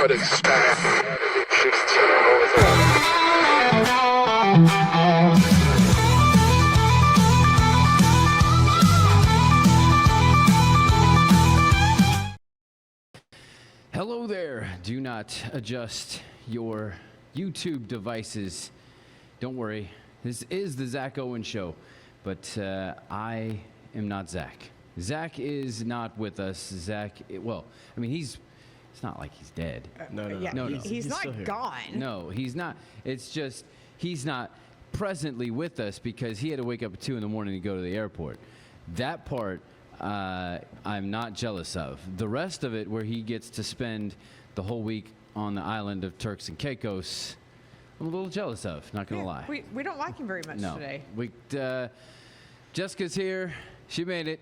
recorded span 16 hours long. Hello there. Do not adjust your YouTube devices. Don't worry. This is the Zack Owen Show, but I am not Zack. Zack is not with us. Zack, well, I mean, it's not like he's dead. No. He's not gone. No, he's not. It's just he's not presently with us because he had to wake up at 2 in the morning to go to the airport. That part I'm not jealous of. The rest of it, where he gets to spend the whole week on the island of Turks and Caicos, I'm a little jealous of, not going to lie. We don't like him very much today. Jessica's here. She made it.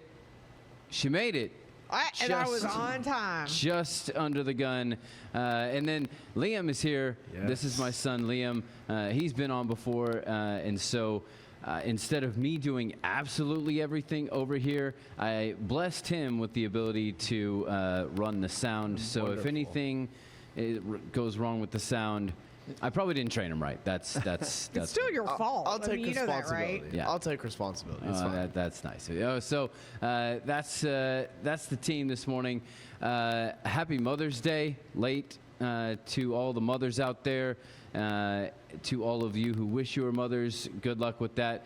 And I was on time. Just under the gun. And then Liam is here. Yes. This is my son, Liam. He's been on before. And so instead of me doing absolutely everything over here, I blessed him with the ability to run the sound. So Wonderful. if anything goes wrong with the sound, I probably didn't train him right. That's It's still your fault. I'll take you know that, responsibility. right? Yeah. I'll take responsibility. It's fine. That's nice. So that's the team this morning. Happy Mother's Day, late to all the mothers out there. To all of you who wish you were mothers, good luck with that.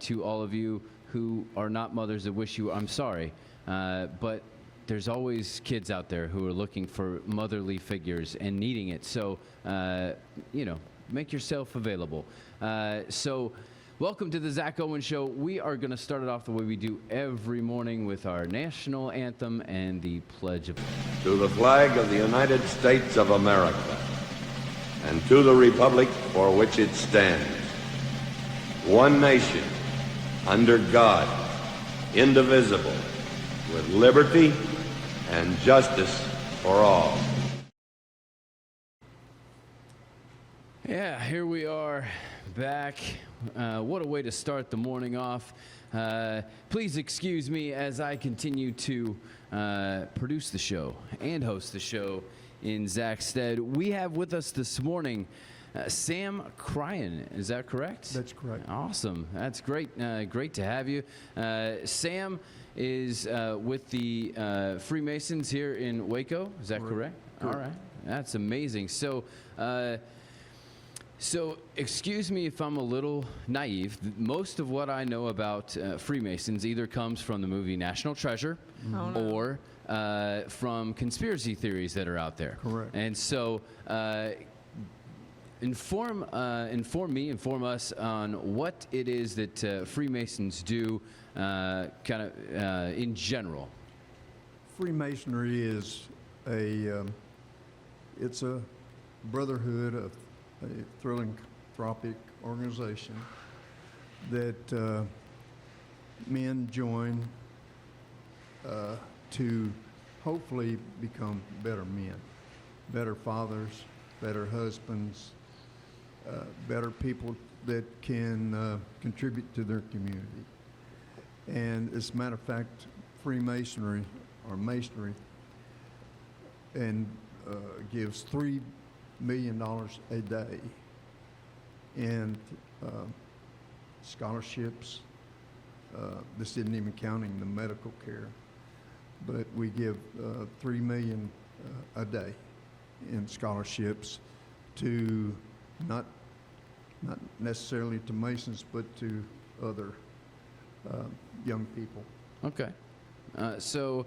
To all of you who are not mothers that wish you, I'm sorry. But there's always kids out there who are looking for motherly figures and needing it. So, make yourself available. So, welcome to the Zack Owen Show. We are going to start it off the way we do every morning with our national anthem and the Pledge of Allegiance. To the flag of the United States of America and to the republic for which it stands, one nation, under God, indivisible, with liberty and justice for all. Yeah, here we are back. What a way to start the morning off. Please excuse me as I continue to produce the show and host the show in Zack's stead. We have with us this morning Sam Cryan. Is that correct? That's correct. Awesome. That's great. Great to have you. Sam is with the Freemasons here in Waco. Is that correct? All right. That's amazing. So, excuse me if I'm a little naive. Most of what I know about Freemasons either comes from the movie National Treasure or from conspiracy theories that are out there. Correct. And so, inform us on what it is that Freemasons do, in general. Freemasonry is it's a brotherhood of a philanthropic organization that men join to hopefully become better men, better fathers, better husbands, better people that can contribute to their community. And as a matter of fact, Freemasonry or Masonry gives $3 million a day in scholarships. This isn't even counting the medical care, but we give $3 million a day in scholarships to not necessarily to Masons, but to other young people. Okay. So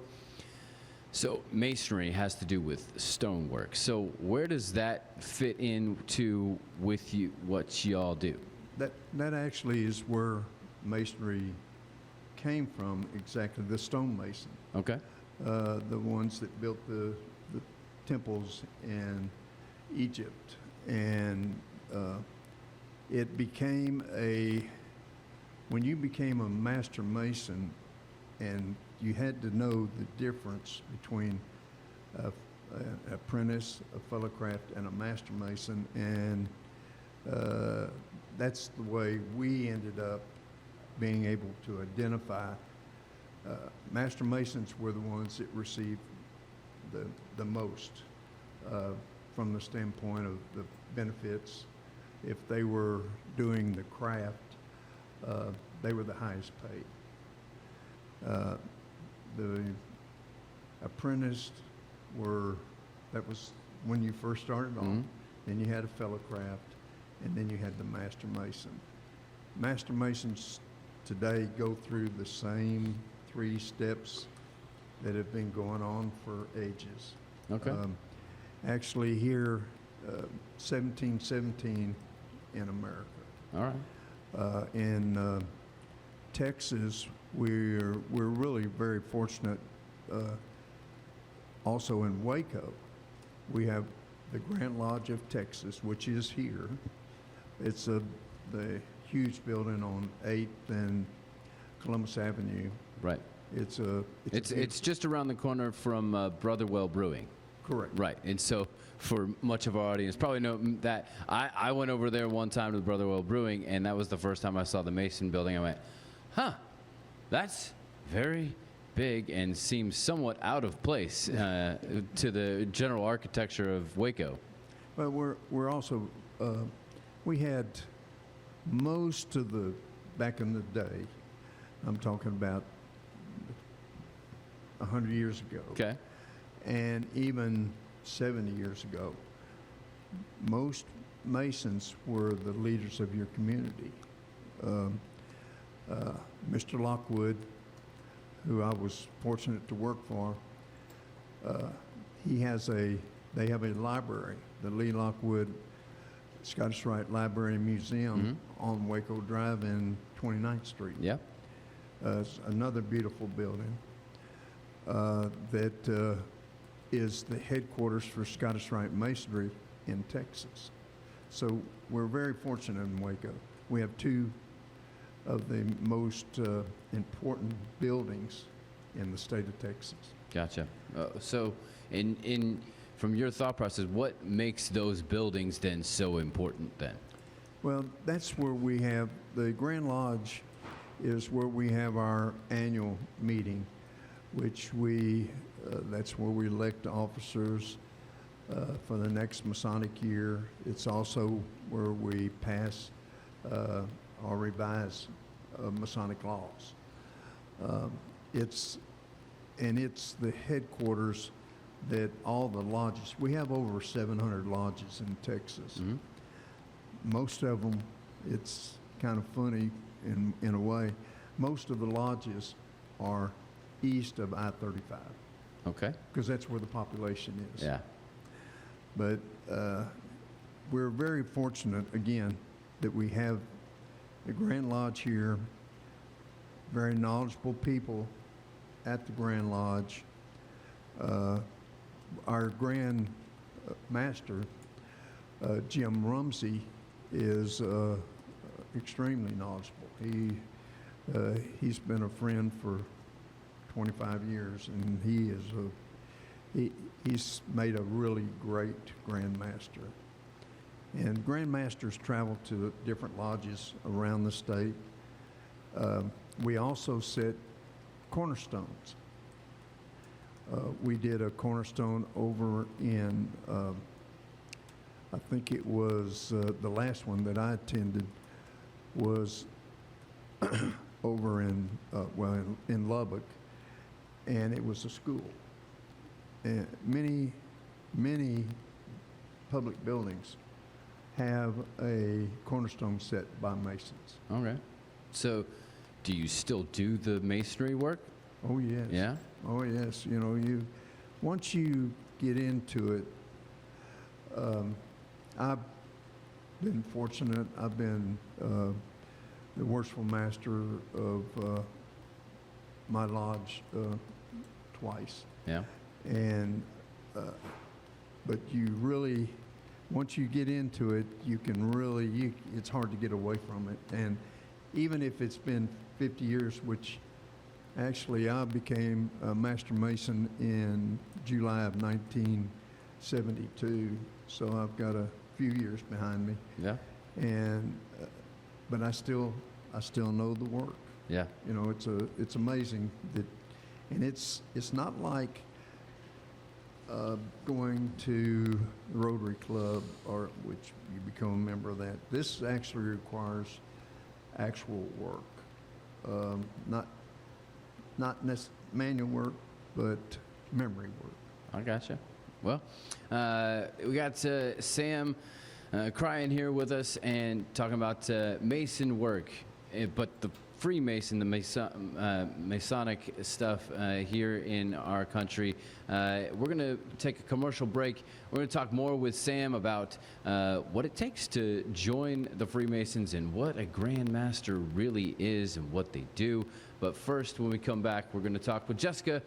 masonry has to do with stonework. So where does that fit into with you, what y'all do? That actually is where masonry came from, exactly, the stonemason. Okay. The ones that built the temples in Egypt. And it became when you became a master mason, and you had to know the difference between an apprentice, a fellow craft, and a master mason, and that's the way we ended up being able to identify. Master masons were the ones that received the most from the standpoint of the benefits. If they were doing the craft, they were the highest paid. The apprentice that was when you first started on. Then you had a fellow craft, and then you had the master mason. Master masons today go through the same 3 steps that have been going on for ages. Okay. Actually here, 1717 in America. All right. In Texas, we're really very fortunate. Also in Waco, we have the Grand Lodge of Texas, which is here. It's the huge building on 8th and Columbus Avenue. Right. It's just around the corner from Brotherwell Brewing. correct. Right. And so for much of our audience, probably know that I went over there one time to Brotherwell Brewing, and that was the first time I saw the Mason building. I went, huh, that's very big and seems somewhat out of place to the general architecture of Waco. But we're also, we had most of the, back in the day, I'm talking about 100 years ago. Okay. And even 70 years ago, most Masons were the leaders of your community. Mr. Lockwood, who I was fortunate to work for, they have a library, the Lee Lockwood Scottish Rite Library and Museum on Waco Drive in 29th Street. Yeah. It's another beautiful building that is the headquarters for Scottish Rite Masonry in Texas. So we're very fortunate in Waco. We have two of the most important buildings in the state of Texas. Gotcha. So from your thought process, what makes those buildings then so important then? Well, that's where we have, the Grand Lodge is where we have our annual meeting, which that's where we elect officers for the next Masonic year. It's also where we pass or revise Masonic laws. It's the headquarters that all the lodges, we have over 700 lodges in Texas. Mm-hmm. Most of them, it's kind of funny in a way, most of the lodges are east of I-35. Okay. Because that's where the population is. Yeah. But we're very fortunate, again, that we have the Grand Lodge here, very knowledgeable people at the Grand Lodge. Our Grand Master, Jim Rumsey, is extremely knowledgeable. He's been a friend for 25 years, and he's made a really great Grand Master. And Grand Masters travel to different lodges around the state. We also set cornerstones. We did a cornerstone over in, I think it was the last one that I attended was over in Lubbock, and it was a school. And many public buildings have a cornerstone set by Masons. Okay. So do you still do the masonry work? Oh, yes. Yeah? Oh, yes. You know, once you get into it, I've been fortunate. I've been the worshipful master of my lodge twice. Yeah. And, but you really, once you get into it, you can really, it's hard to get away from it. And even if it's been 50 years, which actually I became a Master Mason in July of 1972, so I've got a few years behind me. Yeah. And, but I still know the work. Yeah. You know, it's amazing that, and it's not like going to the Rotary Club, or which you become a member of that. This actually requires actual work, not manual work, but memory work. I gotcha. Well, we got Sam Cryan here with us and talking about Mason work, but the Freemason, the Masonic stuff here in our country. We're going to take a commercial break. We're going to talk more with Sam about what it takes to join the Freemasons and what a Grand Master really is and what they do. But first, when we come back, we're going to talk with Jessica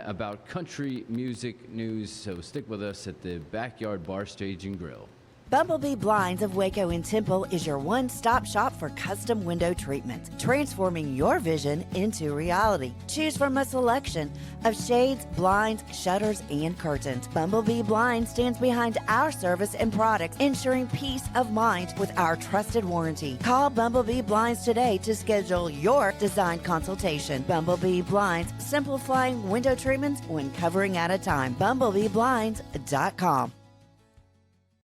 about country music news. So stick with us at the Backyard Bar, Stage, and Grill. Bumblebee Blinds of Waco and Temple is your one-stop shop for custom window treatments, transforming your vision into reality. Choose from a selection of shades, blinds, shutters, and curtains. Bumblebee Blinds stands behind our service and products, ensuring peace of mind with our trusted warranty. Call Bumblebee Blinds today to schedule your design consultation. Bumblebee Blinds, simplifying window treatments one covering at a time. BumblebeeBlinds.com.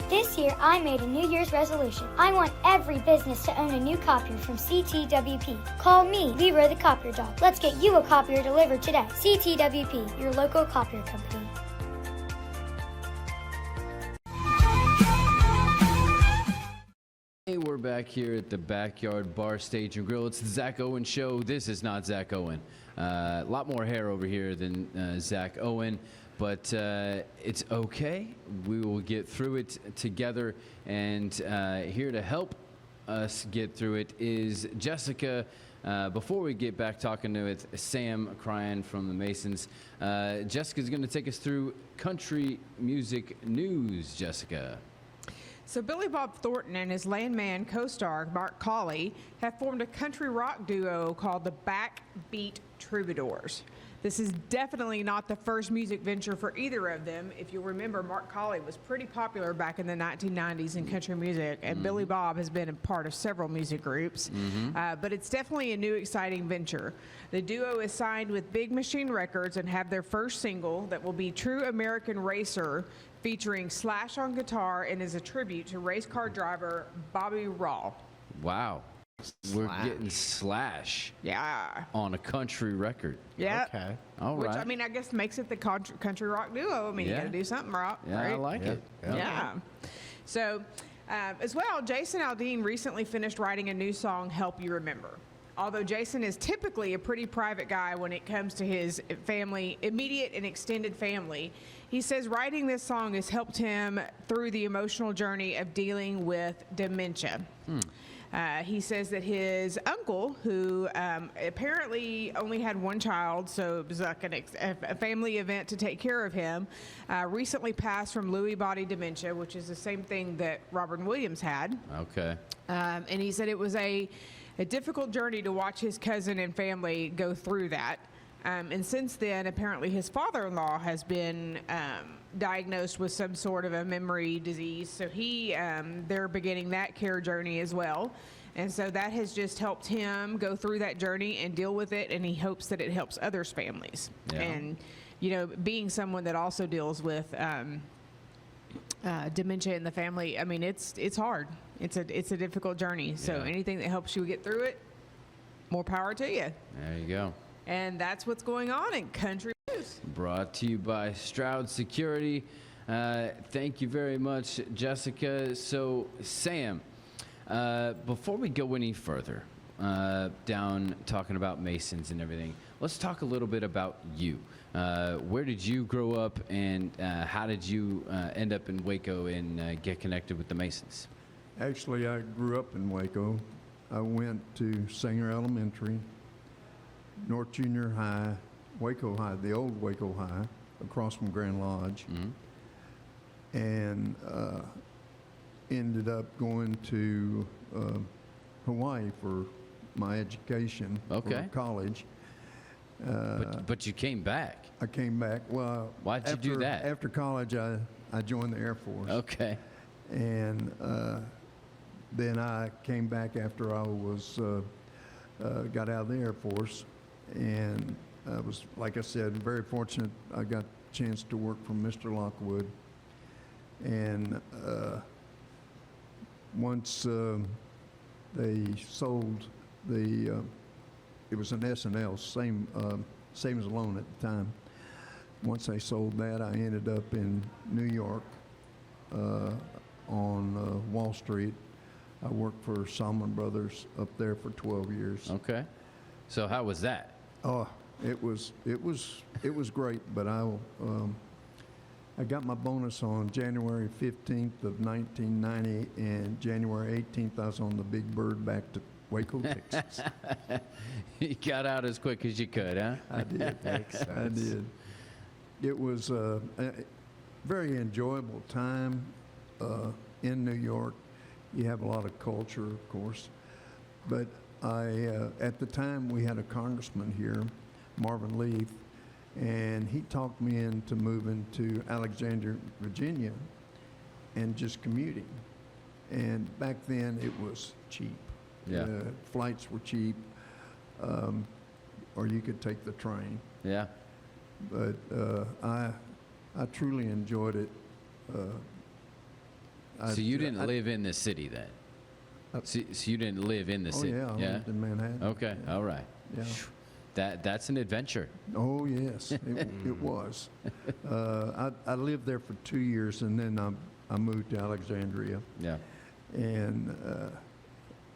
This year, I made a New Year's resolution. I want every business to own a new copier from CTWP. Call me, Leroy the Copier Dog. Let's get you a copier delivered today. CTWP, your local copier company. Hey, we're back here at the Backyard Bar, Stage, and Grill. It's the Zack Owen Show. This is not Zack Owen. A lot more hair over here than Zack Owen. But it's okay. We will get through it together. And here to help us get through it is Jessica. Before we get back talking to Sam Cryan from the Masons, Jessica's going to take us through country music news. Jessica. So Billy Bob Thornton and his landman co-star Mark Colley have formed a country rock duo called the Backbeat Troubadours. This is definitely not the first music venture for either of them. If you'll remember, Mark Colley was pretty popular back in the 1990s in country music, and Billy Bob has been a part of several music groups. But it's definitely a new, exciting venture. The duo is signed with Big Machine Records and have their first single that will be True American Racer, featuring Slash on guitar, and is a tribute to race car driver Bobby Raw. Wow. We're getting Slash on a country record. Yeah. Okay. All right. Which, I mean, I guess makes it the country rock duo. I mean, you got to do something rock, Yeah, right? I like it. Yeah. So, as well, Jason Aldean recently finished writing a new song, Help You Remember. Although Jason is typically a pretty private guy when it comes to his family, immediate and extended family, he says writing this song has helped him through the emotional journey of dealing with dementia. He says that his uncle, who apparently only had one child, so it was like a family event to take care of him, recently passed from Lewy body dementia, which is the same thing that Robert Williams had. Okay. And he said it was a difficult journey to watch his cousin and family go through that. And since then, apparently his father-in-law has been diagnosed with some sort of a memory disease. So they're beginning that care journey as well. And so that has just helped him go through that journey and deal with it. And he hopes that it helps others' families. Yeah. And, you know, being someone that also deals with dementia in the family, I mean, it's hard. It's a difficult journey. So anything that helps you get through it, more power to you. There you go. And that's what's going on in country news. Brought to you by Stroud Security. Thank you very much, Jessica. So, Sam, before we go any further down talking about Masons and everything, let's talk a little bit about you. Where did you grow up, and how did you end up in Waco and get connected with the Masons? Actually, I grew up in Waco. I went to Singer Elementary, North Junior High, Waco High, the old Waco High, across from Grand Lodge, and ended up going to Hawaii for my education, for college. But you came back. I came back. Well, why'd you do that? After college, I joined the Air Force. Okay. And then I came back after I was got out of the Air Force, and I was, like I said, very fortunate. I got chance to work for Mr. Lockwood. And once they sold it was an S&L, same savings and loan at the time. Once they sold that, I ended up in New York on Wall Street. I worked for Salmon Brothers up there for 12 years. Okay. So how was that? Oh, it was great, but I got my bonus on January 15th of 1990, and January 18th I was on the Big Bird back to Waco, Texas. You got out as quick as you could, huh? I did. I did. It was a very enjoyable time in New York. You have a lot of culture, of course, but at the time we had a congressman here, Marvin Leaf, and he talked me into moving to Alexandria, Virginia, and just commuting. And back then it was cheap. Yeah. Flights were cheap, or you could take the train. Yeah. But I truly enjoyed it. So you didn't live in the city then? So you didn't live in the city? Oh, yeah, I lived in Manhattan. Okay, Yeah. all right. Yeah. That's an adventure. Oh, yes, it was. I lived there for 2 years, and then I moved to Alexandria. Yeah. And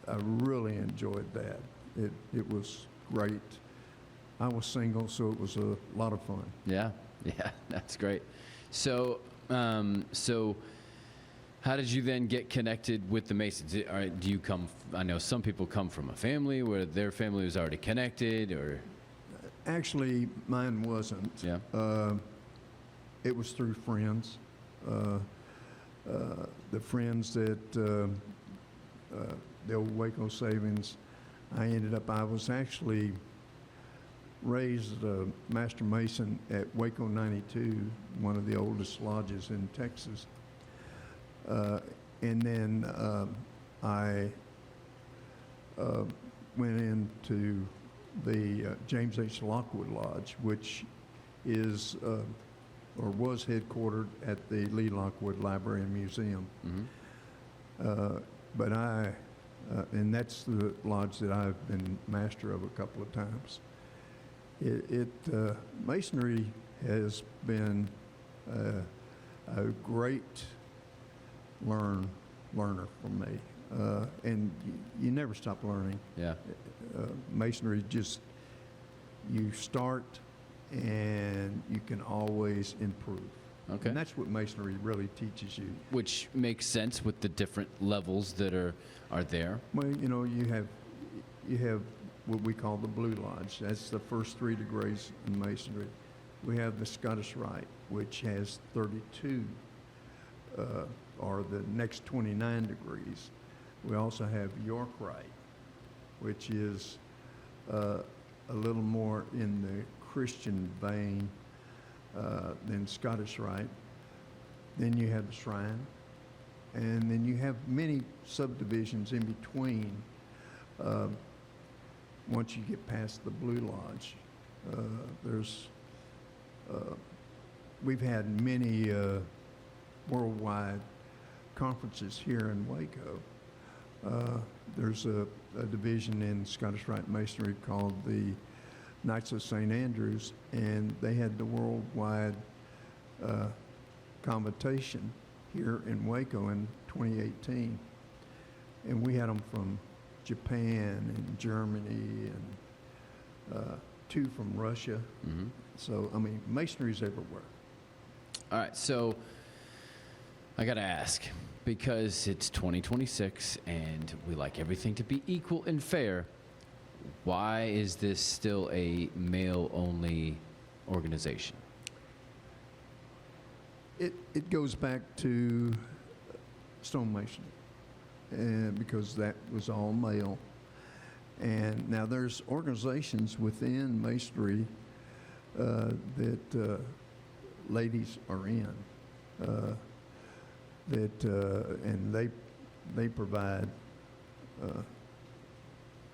I really enjoyed that. It was great. I was single, so it was a lot of fun. Yeah, that's great. So, so how did you then get connected with the Masons? Do you come? I know some people come from a family where their family was already connected, or Actually, mine wasn't. Yeah. It was through friends. The friends that the old Waco Savings, I was actually raised a Master Mason at Waco 92, one of the oldest lodges in Texas. And then I went into the James H. Lockwood Lodge, which is or was headquartered at the Lee Lockwood Library and Museum. But and that's the lodge that I've been master of a couple of times. Masonry has been a great learner for me, and you never stop learning. yeah, Masonry just, you start and you can always improve. Okay. And that's what Masonry really teaches you. which makes sense with the different levels that are there. Well, you have what we call the Blue Lodge. That's the first 3 degrees in Masonry. We have the Scottish Rite, which has 32, or the next 29 degrees. We also have York Rite, which is a little more in the Christian vein than Scottish Rite. Then you have the Shrine, and then you have many subdivisions in between. Once you get past the Blue Lodge, we've had many worldwide conferences here in Waco. There's a division in Scottish Rite Masonry called the Knights of St. Andrews, and they had the worldwide convocation here in Waco in 2018. And we had them from Japan and Germany and 2 from Russia. Mm-hmm. So, I mean, Masonry's everywhere. All right, so I got to ask, because it's 2026 and we like everything to be equal and fair, why is this still a male-only organization? It goes back to stonemasonry, and because that was all male. And now there's organizations within masonry that ladies are in, and they provide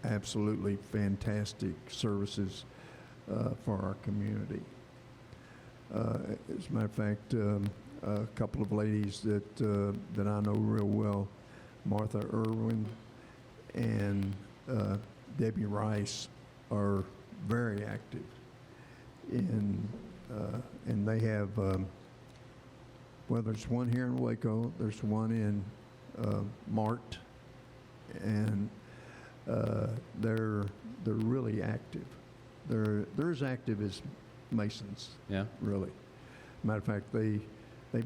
absolutely fantastic services for our community. As a matter of fact, a couple of ladies that I know real well, Martha Irwin and Debbie Rice, are very active and they have, well, there's one here in Waco, there's one in Mart, and they're really active. They're as active as Masons. Yeah. Really. Matter of fact, they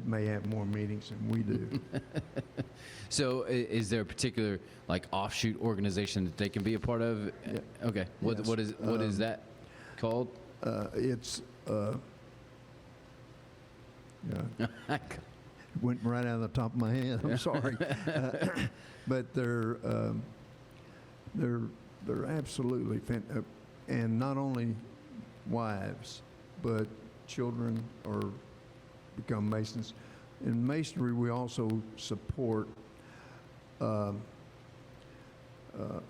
may have more meetings than we do. So is there a particular like offshoot organization that they can be a part of? Yeah. Okay. What Yes. what is that called? It's yeah. Went right out of the top of my head. I'm sorry, but they're absolutely and not only wives, but children are become Masons. In Masonry, we also support a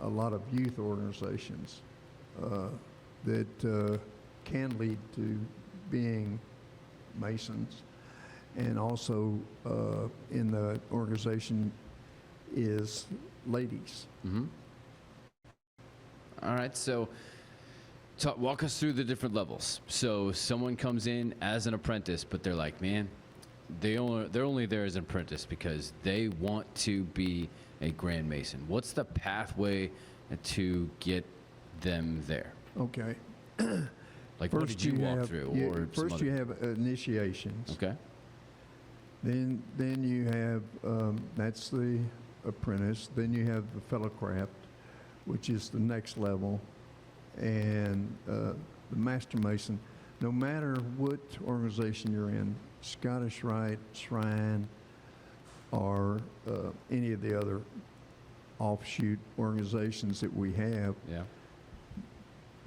lot of youth organizations that can lead to being Masons. And also in the organization is ladies. Mm-hmm. All right, so walk us through the different levels. So someone comes in as an apprentice, but they're like, man, they're only there as an apprentice because they want to be a Grand Mason. What's the pathway to get them there? Okay. Like, what did you walk through? First, you have initiations. Okay. Then you have that's the apprentice. Then you have the fellowcraft, which is the next level, and the Master Mason. No matter what organization you're in, Scottish Rite, Shrine, or any of the other offshoot organizations that we have, Yeah.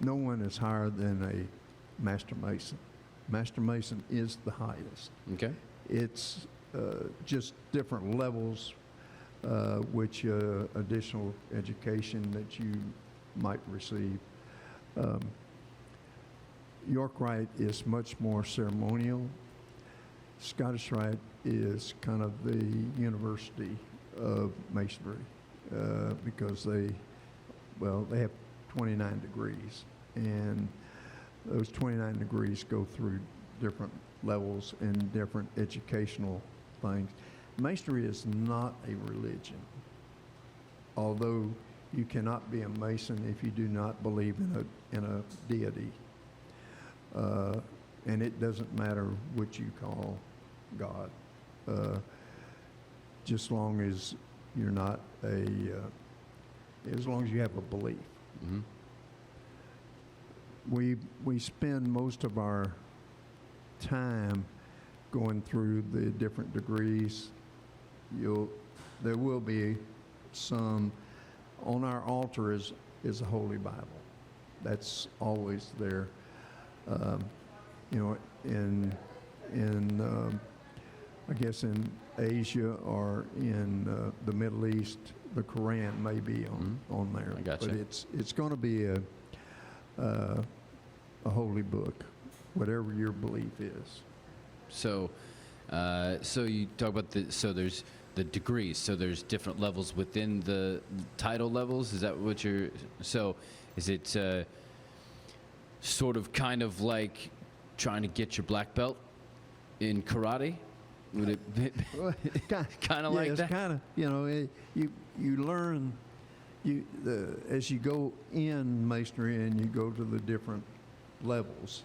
no one is higher than a Master Mason. Master Mason is the highest. Okay. It's just different levels, which additional education that you might receive. York Rite is much more ceremonial. Scottish Rite is kind of the university of Masonry because they have 29 degrees, and those 29 degrees go through different levels and different educational things. Masonry is not a religion, although you cannot be a Mason if you do not believe in a deity. And it doesn't matter what you call God, just long as you're not as long as you have a belief. Mm-hmm. We spend most of our time going through the different degrees. There will be some on our altar is a Holy Bible. That's always there. In I guess in Asia or in the Middle East, the Cryan may be on there. I gotcha. But it's going to be a holy book, whatever your belief is. So, so you talk about there's the degrees. So there's different levels within the title levels. Is that what you're? So, is it sort of kind of like trying to get your black belt in karate? Would it kind of like it's that? Kind of, you learn as you go in Masonry and you go to the different levels,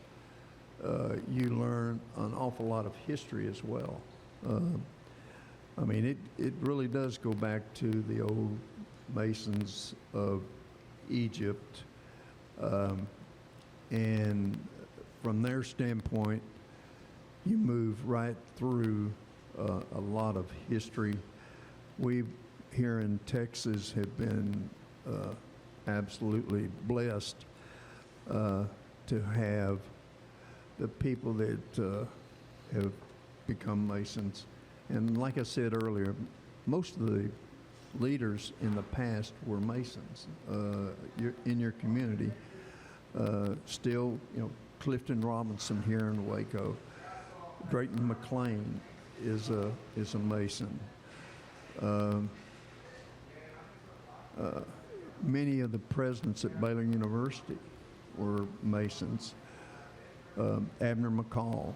you learn an awful lot of history as well. I mean, it really does go back to the old Masons of Egypt, and from their standpoint, you move right through a lot of history. We here in Texas have been absolutely blessed to have the people that have become Masons. And like I said earlier, most of the leaders in the past were Masons in your community. Still, Clifton Robinson here in Waco, Drayton McLean is a Mason. Many of the presidents at Baylor University were Masons. Abner McCall,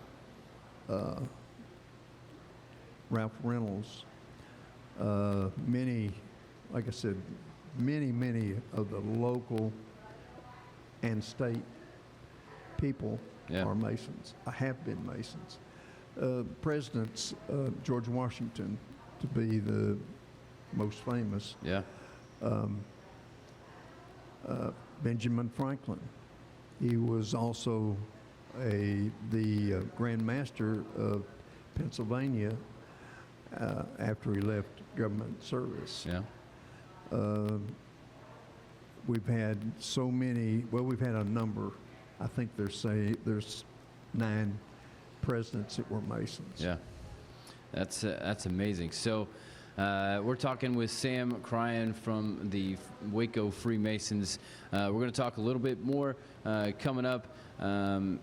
Ralph Reynolds, many, like I said, many of the local and state people are Masons. I have been Masons. Presidents, George Washington, to be the most famous. Yeah. Benjamin Franklin. He was also the Grand Master of Pennsylvania after he left government service. Yeah. We've had so many. Well, we've had a number. I think there's 9 presidents that were Masons. Yeah. That's amazing. So. We're talking with Sam Cryan from the Waco Freemasons. We're going to talk a little bit more coming up,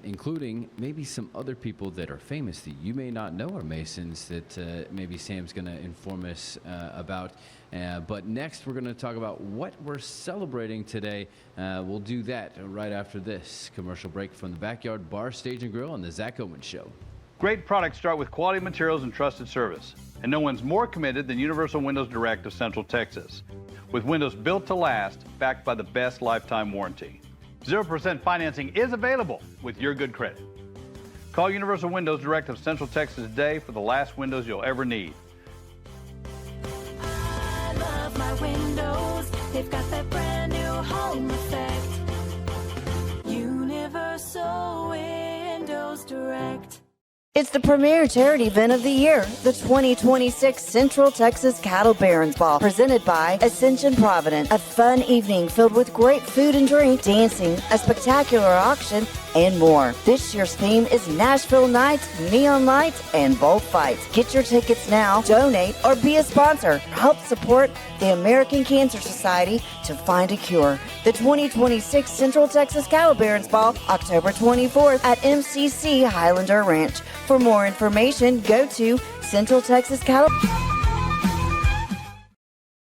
including maybe some other people that are famous that you may not know are Masons that maybe Sam's going to inform us about. But next, we're going to talk about what we're celebrating today. We'll do that right after this commercial break from the Backyard Bar, Stage, and Grill on the Zack Owen Show. Great products start with quality materials and trusted service. And no one's more committed than Universal Windows Direct of Central Texas. With windows built to last, backed by the best lifetime warranty. 0% financing is available with your good credit. Call Universal Windows Direct of Central Texas today for the last windows you'll ever need. I love my windows. They've got that brand new home effect. Universal Windows Direct. It's the premier charity event of the year, the 2026 Central Texas Cattle Barons Ball, presented by Ascension Providence. A fun evening filled with great food and drink, dancing, a spectacular auction, and more. This year's theme is Nashville Nights, Neon Lights, and Bullfights. Get your tickets now, donate, or be a sponsor. Help support the American Cancer Society to find a cure. The 2026 Central Texas Cattle Barons Ball, October 24th at MCC Highlander Ranch. For more information, go to Central Texas Cattle.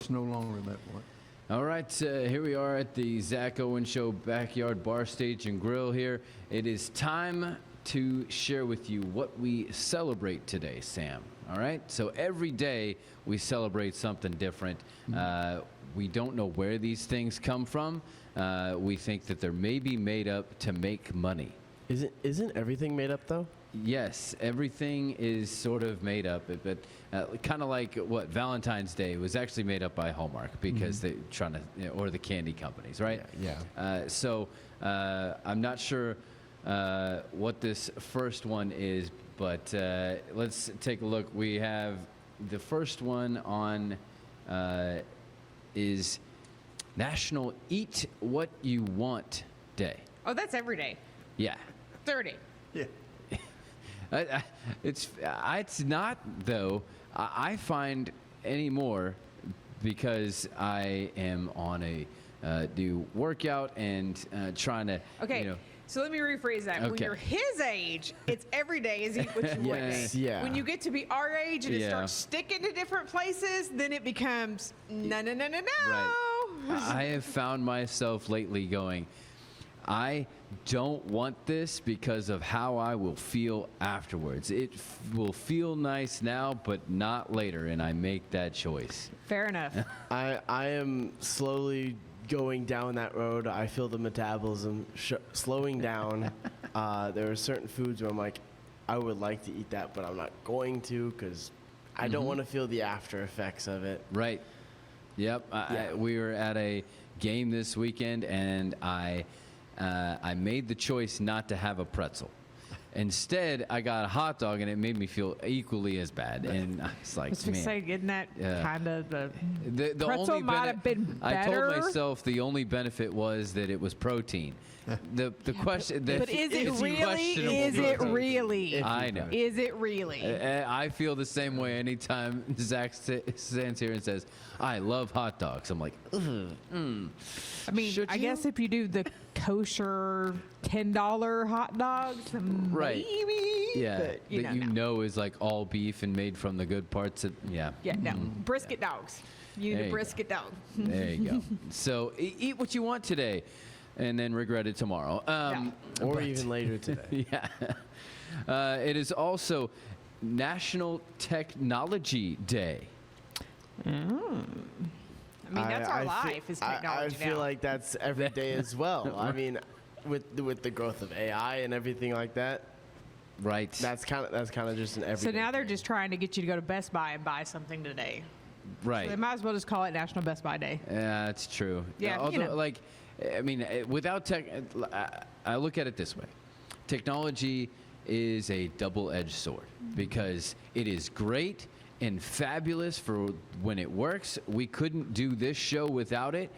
It's no longer that way. All right, here we are at the Zack Owen Show Backyard Bar, Stage, and Grill here. It is time to share with you what we celebrate today, Sam. All right, so every day we celebrate something different. We don't know where these things come from. We think that they're maybe made up to make money. Isn't everything made up though? Yes, everything is sort of made up, but kind of like what Valentine's Day was actually made up by Hallmark because they're trying to, or the candy companies, right? Yeah. So I'm not sure what this first one is, but let's take a look. We have the first one on is National Eat What You Want Day. Oh, that's every day. Yeah. 30. Yeah. It's not though. I find anymore because I am on a new workout and trying to. Okay. You know, so let me rephrase that. When Okay. you're his age, it's every day is eat what you want. Yes. Yeah. When you get to be our age and it Yeah. starts sticking to different places, then it becomes no. Right. I have found myself lately going, I don't want this because of how I will feel afterwards. It will feel nice now, but not later, and I make that choice. Fair enough. I am slowly going down that road. I feel the metabolism slowing down. There are certain foods where I'm like, I would like to eat that, but I'm not going to because I don't want to feel the after effects of it. Right. Yep. We were at a game this weekend, and I made the choice not to have a pretzel. Instead, I got a hot dog, and it made me feel equally as bad. And I was like, Let's man. say, getting that kind of the only pretzel might have been I better. told myself the only benefit was that it was protein. The question, But is it really? Is it really? I know. Is it really? I feel the same way anytime Zach stands here and says, I love hot dogs. I'm like, I mean, should I you? guess if you do the kosher $10 hot dogs, Right. maybe. Yeah, but, that you know is like all beef and made from the good parts. Yeah. Yeah, no, brisket dogs. You There need a you brisket dog. There you go. So eat what you want today, and then regret it tomorrow. Or even later today. Yeah. It is also National Technology Day. I mean, that's our life is technology I feel now. like that's every day as well. I mean, with the growth of AI and everything like that, Right. that's kind of just an everyday. So now they're thing. just trying to get you to go to Best Buy and buy something today. right. They might as well just call it National Best Buy Day. Yeah, that's true. Yeah, Although, you know. like, I mean, without tech, I look at it this way: technology is a double-edged sword because it is great and fabulous for when it works. We couldn't do this show without it.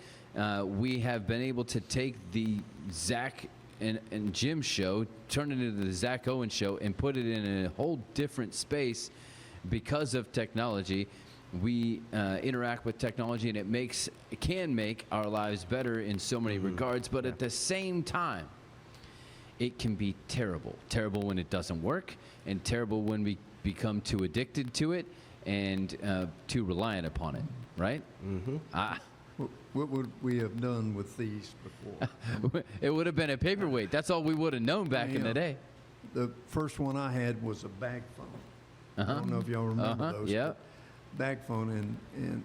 We have been able to take the Zack and Jim show, turn it into the Zack Owen show, and put it in a whole different space because of technology. We interact with technology, and it can make our lives better in so many regards. But at the same time, it can be terrible. Terrible when it doesn't work, and terrible when we become too addicted to it and too reliant upon it. Right? Mm-hmm. What would we have done with these before? It would have been a paperweight. That's all we would have known back in the day. The first one I had was a bag phone. I don't know if y'all remember those. Yeah. but Bag phone, and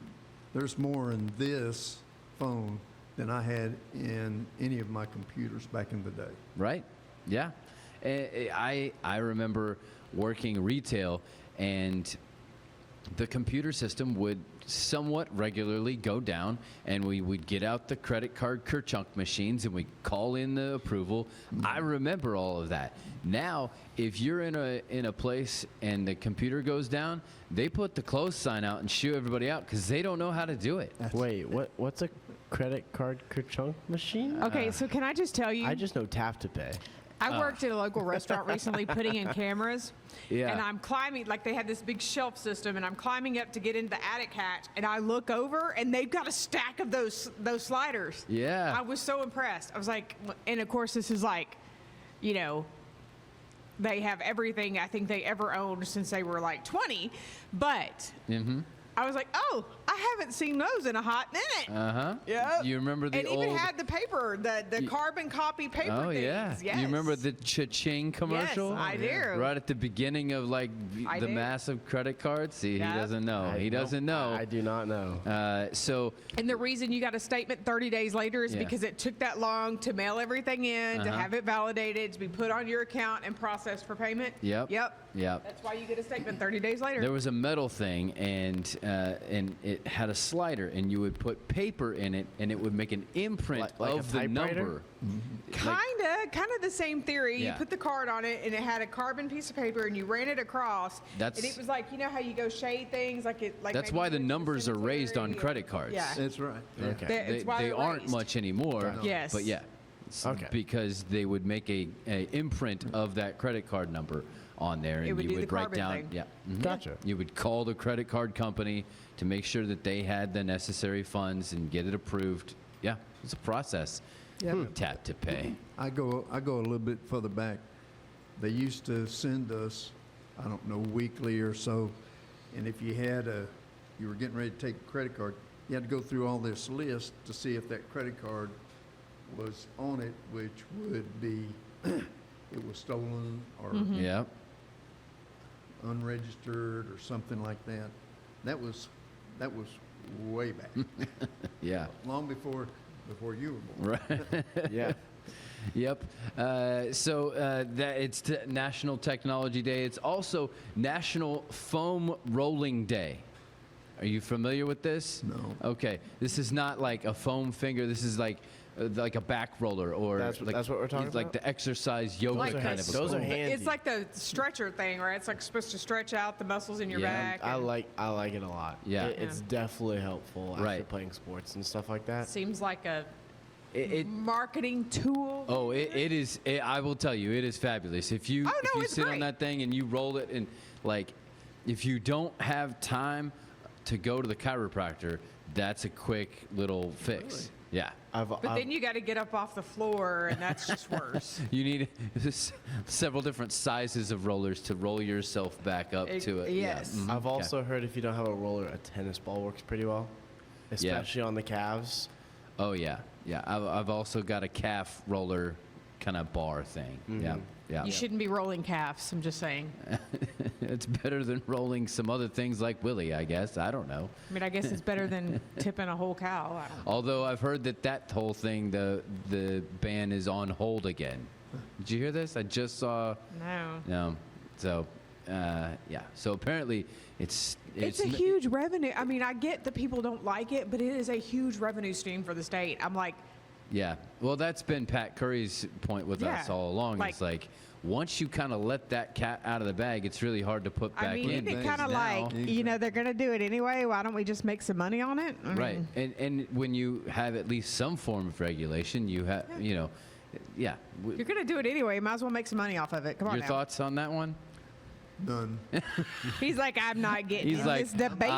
there's more in this phone than I had in any of my computers back in the day. Right? Yeah. I remember working retail, and the computer system would somewhat regularly go down, and we would get out the credit card Kerchunk machines and we call in the approval. I remember all of that. Now, if you're in a place and the computer goes down, they put the close sign out and shoo everybody out because they don't know how to do it. Wait, what's a credit card Kerchunk machine? Okay, so can I just tell you? I just know tap to pay. I worked at a local restaurant recently putting in cameras. Yeah. And I'm climbing, like they had this big shelf system, and I'm climbing up to get into the attic hatch, and I look over, and they've got a stack of those sliders. Yeah. I was so impressed. I was like, and of course, this is like, you know, they have everything I think they ever owned since they were like 20. But I was like, oh, I haven't seen those in a hot minute. Uh-huh. Yeah. You remember the and old... even had the paper, the carbon copy paper Oh, things. yeah. Yes. You remember the cha-ching commercial? Yes, I do. Right at the beginning of, like, I the do. massive credit card? See, Yeah. he doesn't know. He doesn't know. I do not know. So... And the reason you got a statement 30 days later is Yeah. because it took that long to mail everything in, to have it validated, to be put on your account and processed for payment. Yep. Yep. Yep. That's why you get a statement 30 days later. There was a metal thing, and it had a slider, and you would put paper in it, and it would make an imprint Like a of the typewriter? number. kind of the same theory. Yeah. You put the card on it, and it had a carbon piece of paper, and you ran it across. That's- and it was like, you know how you go shade things, like That's maybe why the it's numbers are raised on cemetery. credit cards. Yeah. That's right. Yeah. Okay. It's why They they're aren't raised. much anymore. Yes. But yeah. Okay. Because they would make a imprint of that credit card number on there, and It would you do would the write carbon down. thing. Yeah. Mhm. Gotcha. You would call the credit card company to make sure that they had the necessary funds and get it approved. Yeah, it's a process. Tap to pay. I go a little bit further back. They used to send us, I don't know, weekly or so, and if you were getting ready to take a credit card, you had to go through all this list to see if that credit card was on it, which would be it was stolen or Yeah. unregistered or something like that. That was way back, Yeah. long before you were born. Right. Yeah. Yep. That it's National Technology Day. It's also National Foam Rolling Day. Are you familiar with this? No. Okay. This is not like a foam finger. This is like a back roller, or That's what we're talking it's like about? the exercise yoga Like kind this. of. Those are equipment. handy. It's like the stretcher thing, right? It's like supposed to stretch out the muscles in your Yeah, back. I and like it a lot. Yeah. It's definitely helpful after Right. playing sports and stuff like that. Seems like a It, marketing tool. Oh, it is. I will tell you, it is fabulous. If you Oh, no, if you it's sit on great. that thing and you roll it, and like, if you don't have time to go to the chiropractor, that's a quick little fix. Yeah. But then you got to get up off the floor, and that's just worse. You need several different sizes of rollers to roll yourself back up to it. Yes. Yeah. Mhm. I've also heard if you don't have a roller, a tennis ball works pretty well, especially on the calves. Oh yeah, yeah. I've also got a calf roller kind of bar thing. Yeah, yeah. You shouldn't be rolling calves. I'm just saying. It's better than rolling some other things like Willie, I guess. I don't know. I mean, I guess it's better than tipping a whole cow. I don't know. Although I've heard that whole thing, the ban is on hold again. Did you hear this? I just saw. No. No. So, yeah. So apparently, it's It's a huge revenue. I mean, I get that people don't like it, but it is a huge revenue stream for the state. I'm like, Yeah. Well, that's been Pat Curry's point with us Yeah, all along. It's like once you kind of let that cat out of the bag, it's really hard to put back I mean, in. isn't it kind of now. like, you know, they're going to do it anyway. Why don't we just make some money on it? I Right. mean, And when you have at least some form of regulation, you have, you know, yeah. you're going to do it anyway. Might as well make some money off of it. Come on Your now. thoughts on that one? None. He's like, I'm not getting He's in like, this debate.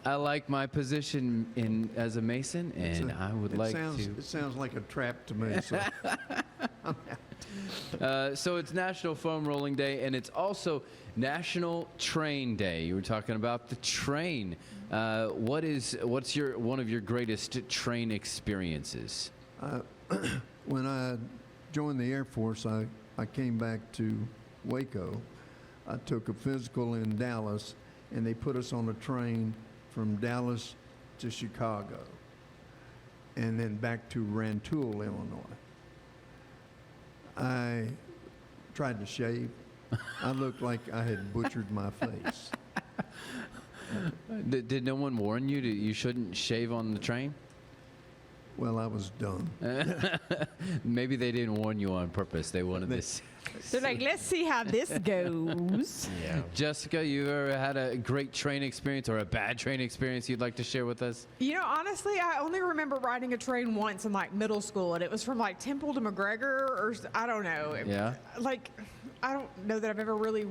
I like my position in as a Mason, and I would like to. It sounds like a trap to me. So. So it's National Foam Rolling Day, and it's also National Train Day. You were talking about the train. What's one of your greatest train experiences? When I joined the Air Force, I came back to Waco. I took a physical in Dallas, and they put us on a train from Dallas to Chicago, and then back to Rantoul, Illinois. I tried to shave. I looked like I had butchered my face. Did no one warn you that you shouldn't shave on the train? Well, I was done. Maybe they didn't warn you on purpose. They wanted this. They're like, let's see how this goes. Yeah. Jessica, you ever had a great train experience or a bad train experience you'd like to share with us? You know, honestly, I only remember riding a train once in like middle school, and it was from like Temple to McGregor, or I don't know. Yeah. Like, I don't know that I've ever really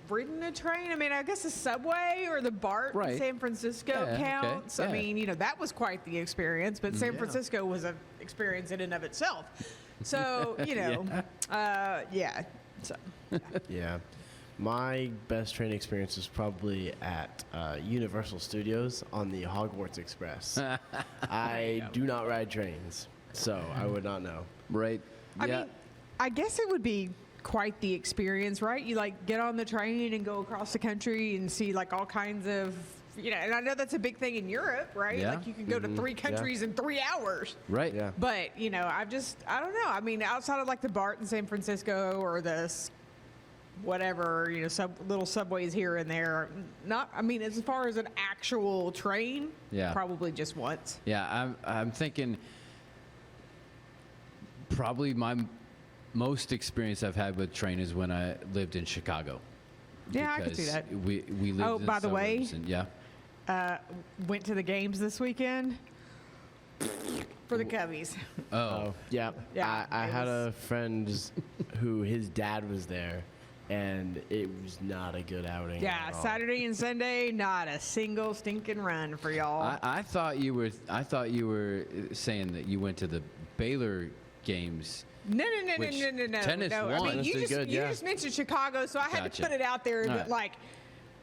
ridden a train. I mean, I guess the subway or the BART Right. in San Francisco Yeah, okay. counts. Yeah. I mean, you know, that was quite the experience, but San Yeah. Francisco was an experience in and of itself. So, you know, yeah. So, Yeah. My best train experience was probably at Universal Studios on the Hogwarts Express. I do not ride trains, so I would not know. Right. I mean, I guess it would be quite the experience, right? You like get on the train and go across the country and see like all kinds of, you know, and I know that's a big thing in Europe, right? Yeah. Like you can go to 3 countries in 3 hours. Right. Yeah. But, you know, I don't know. I mean, outside of like the BART in San Francisco or the whatever, you know, little subways here and there, not, I mean, as far as an actual train, Yeah. probably just once. Yeah, I'm thinking probably my most experience I've had with train is when I lived in Chicago. Yeah, I could see Because that. We lived Oh, in by the way, suburbs and- yeah. Went to the games this weekend for the Cubbies. Oh, Yeah. Yeah, I it had was- a friend who his dad was there, and it was not a good outing. Yeah, at all. Saturday and Sunday, not a single stinking run for y'all. I thought you were saying that you went to the Baylor games. No. Which No. tennis no. won. I mean, Tennis you did just good, you yeah. just mentioned Chicago, so I had Gotcha. to put it out there All that right. like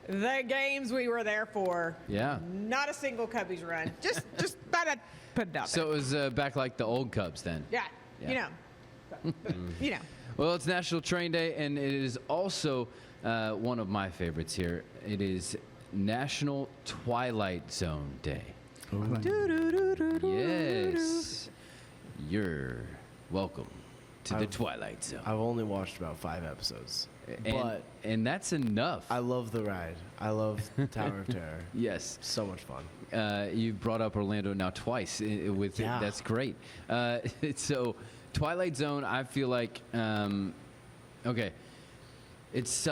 the games we were there for. Yeah. Not a single Cubbies run. Just thought I'd put it out So there. it was back like the old Cubs then. Yeah. Yeah. You know. But, you know. Well, it's National Train Day, and it is also one of my favorites here. It is National Twilight Zone Day. Yes. You're welcome to the Twilight Zone. I've only watched about 5 episodes, And, and that's enough. I love the ride. I love Tower of Terror. Yes. So much fun. You brought up Orlando now twice with Yeah. that's great. So Twilight Zone, I feel like okay, it's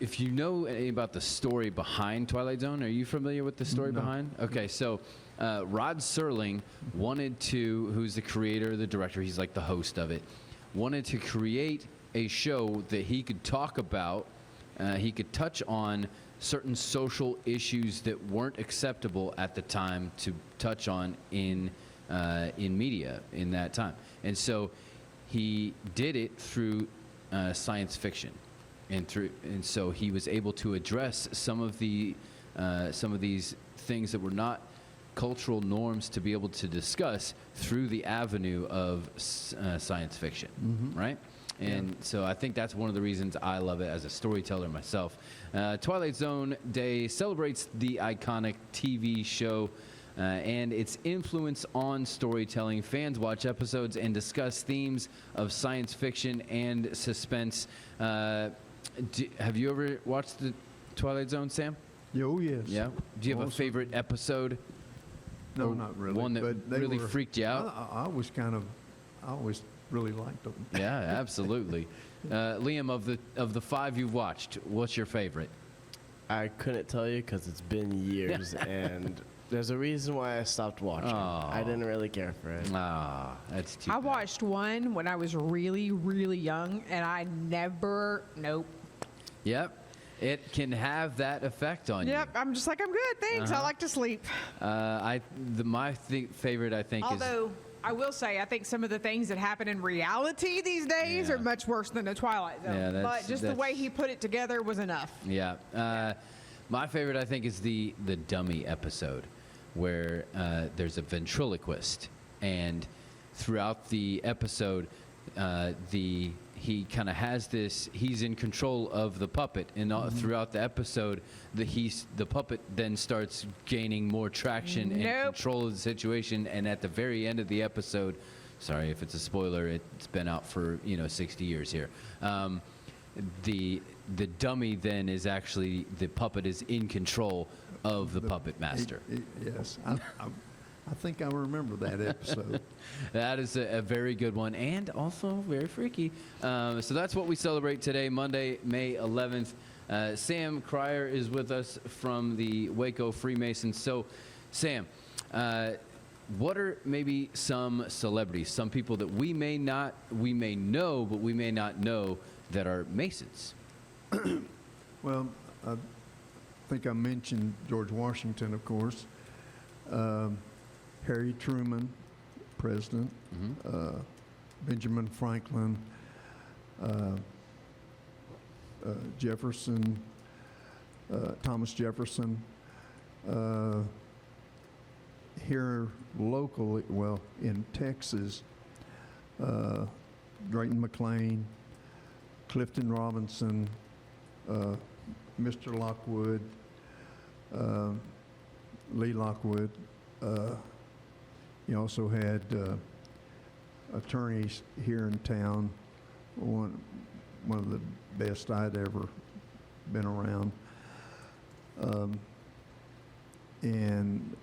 if you know any about the story behind Twilight Zone, are you familiar with the story behind? Okay, so Rod Serling wanted to, who's the creator, the director, he's like the host of it, wanted to create a show that he could talk about, he could touch on certain social issues that weren't acceptable at the time to touch on in in media in that time. And so he did it through science fiction, and so he was able to address some of these things that were not cultural norms to be able to discuss through the avenue of science fiction, right? And so I think that's one of the reasons I love it as a storyteller myself. Twilight Zone Day celebrates the iconic TV show and its influence on storytelling. Fans watch episodes and discuss themes of science fiction and suspense. Have you ever watched the Twilight Zone, Sam? Oh, yes. Yeah. Do you have a favorite episode? No, Or not really. one that but they really were- freaked you out? I always really liked them. Yeah, absolutely. Liam, of the 5 you've watched, what's your favorite? I couldn't tell you because it's been years, and there's a reason why I stopped watching. Aw. I didn't really care for it. Ah, that's too I bad. watched one when I was really, really young, and I never, nope. Yep. It can have that effect on Yep, I'm just like, I'm good, thanks. I like to sleep. you. My favorite, I think, is Although, I will say, I think some of the things that happen in reality these days Yeah. are much worse than the Twilight Zone. Yeah, but just the way he put it together was enough. yeah. My favorite, I think, is the dummy episode, where there's a ventriloquist, and throughout the episode, he kind of has this. He's in control of the puppet, and throughout the episode, the puppet then starts gaining more traction and Nope. control of the situation. And at the very end of the episode, sorry if it's a spoiler, it's been out for 60 years here. The dummy then is actually, the puppet is in control of the puppet master. Yes. I think I remember that episode. That is a very good one, and also very freaky. So that's what we celebrate today, Monday, May 11th. Sam Cryer is with us from the Waco Freemasons. So, Sam, what are maybe some celebrities, some people that we may know, but we may not know that are Masons? Well, I think I mentioned George Washington, of course. Harry Truman, President. Benjamin Franklin. Jefferson. Thomas Jefferson. Here locally, well, in Texas, Drayton McLean, Clifton Robinson, Mr. Lockwood, Lee Lockwood. You also had attorneys here in town. One of the best I'd ever been around. And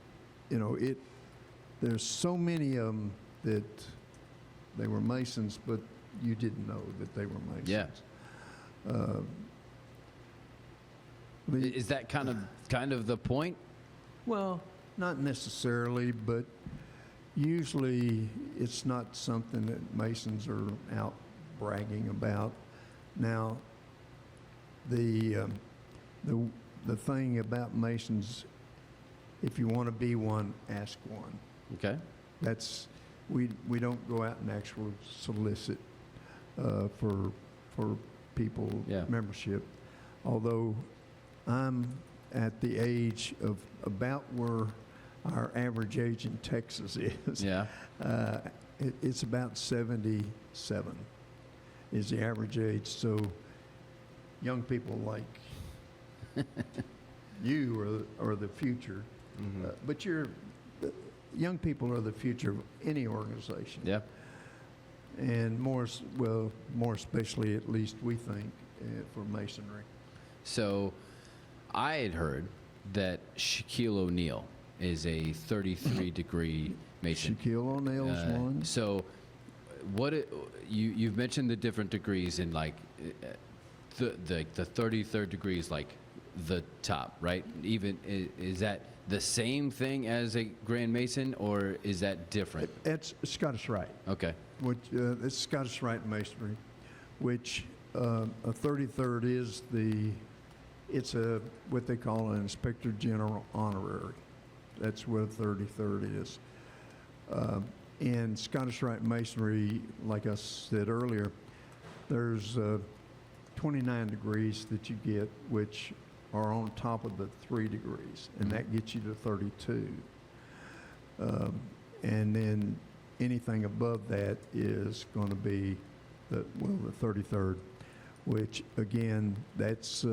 there's so many of them that they were Masons, but you didn't know that they were Masons. Yeah. Is that kind of the point? Well, not necessarily, but usually it's not something that Masons are out bragging about. Now, the thing about Masons, if you want to be one, ask one. Okay. That's we don't go out and actually solicit for people membership. Although I'm at the age of about where our average age in Texas is. Yeah. It's about 77 is the average age. So young people like you are the future. But young people are the future of any organization. Yeah. And more especially, at least we think, for Masonry. So I had heard that Shaquille O'Neal is a 33-degree Mason. Shaquille O'Neal's one. So you've mentioned the different degrees, in like the 33rd degree is like the top, right? Even is that the same thing as a Grand Mason, or is that different? It's Scottish Rite. Okay. Which it's Scottish Rite Masonry, which a 33rd is it's what they call an Inspector General Honorary. That's what a 33rd is. In Scottish Rite Masonry, like I said earlier, there's 29 degrees that you get, which are on top of the 3 degrees, and that gets you to 32. And then anything above that is going to be the 33rd, which again, that's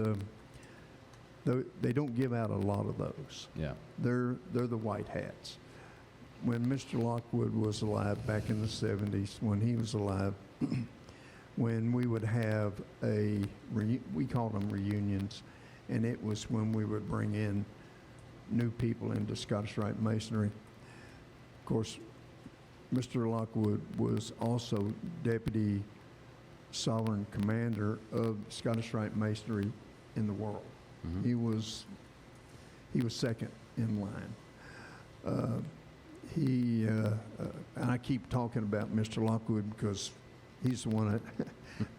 they don't give out a lot of those. Yeah. They're the white hats. When Mr. Lockwood was alive back in the 70s, when he was alive, when we would have we called them reunions, and it was when we would bring in new people into Scottish Rite Masonry. Of course, Mr. Lockwood was also Deputy Sovereign Commander of Scottish Rite Masonry in the world. Mm-hmm. He was second in line. And I keep talking about Mr. Lockwood because he's the one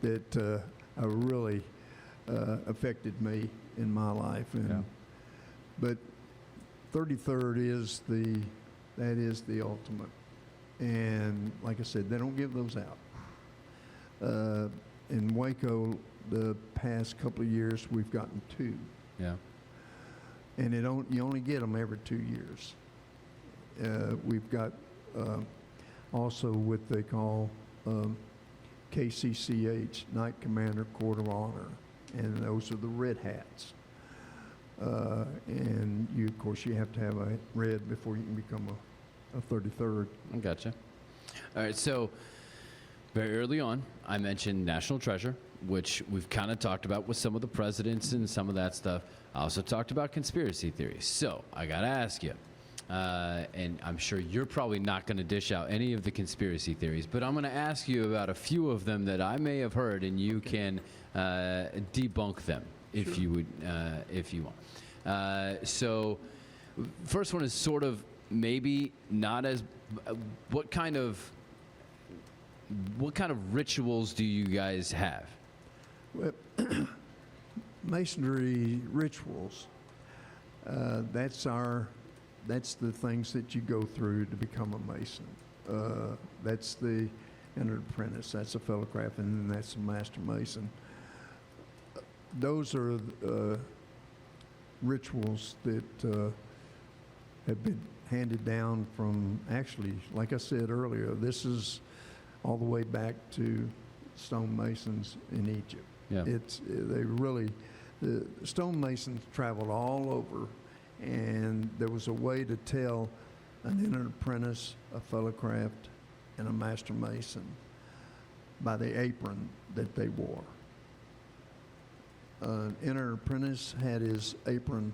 that really affected me in my life. And, But 33rd is the ultimate. And like I said, they don't give those out. In Waco, the past couple of years, we've gotten 2. Yeah. And you only get them every 2 years. We've got also what they call KCCH, Knight Commander Court of Honor, and those are the red hats. And of course, you have to have a red before you can become a 33rd. I gotcha. All right, so very early on, I mentioned National Treasure, which we've kind of talked about with some of the presidents and some of that stuff. I also talked about conspiracy theories. So I got to ask you, and I'm sure you're probably not going to dish out any of the conspiracy theories, but I'm going to ask you about a few of them that I may have heard, and you can debunk them if you would, if you want. So, first one is sort of maybe not as. What kind of rituals do you guys have? Well, Masonry rituals. That's the things that you go through to become a Mason. That's the entered apprentice, that's a fellow craftsman, and that's a master Mason. Those are rituals that have been handed down from, actually, like I said earlier, this is all the way back to stonemasons in Egypt. Yeah. The stonemasons traveled all over, and there was a way to tell an entered apprentice, a fellow craft, and a master mason by the apron that they wore. An entered apprentice had his apron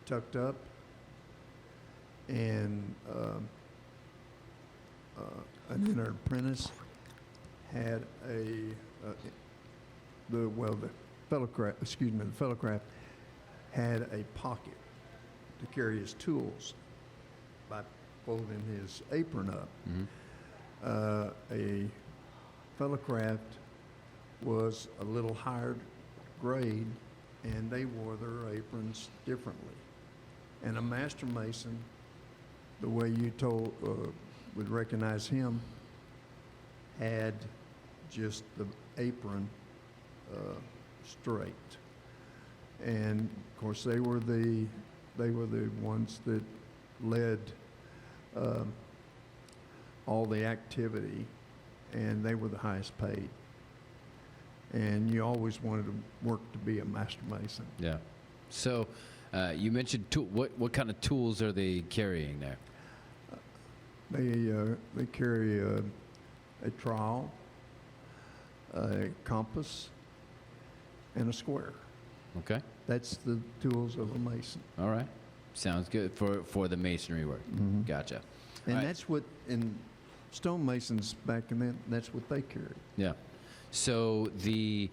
tucked up, and an entered apprentice had the fellow craft had a pocket to carry his tools by folding his apron up. Mm-hmm. A fellow craft was a little higher grade, and they wore their aprons differently. And a master mason, the way you would recognize him, had just the apron straight. And of course, they were the ones that led all the activity, and they were the highest paid. And you always wanted to work to be a master mason. Yeah. So you mentioned what kind of tools are they carrying there? They carry a trowel, a compass, and a square. Okay. That's the tools of a mason. All right. Sounds good for the masonry work. Mm-hmm. Gotcha. And All right. that's what, in stonemasons back in then, that's what they carried. Yeah. So the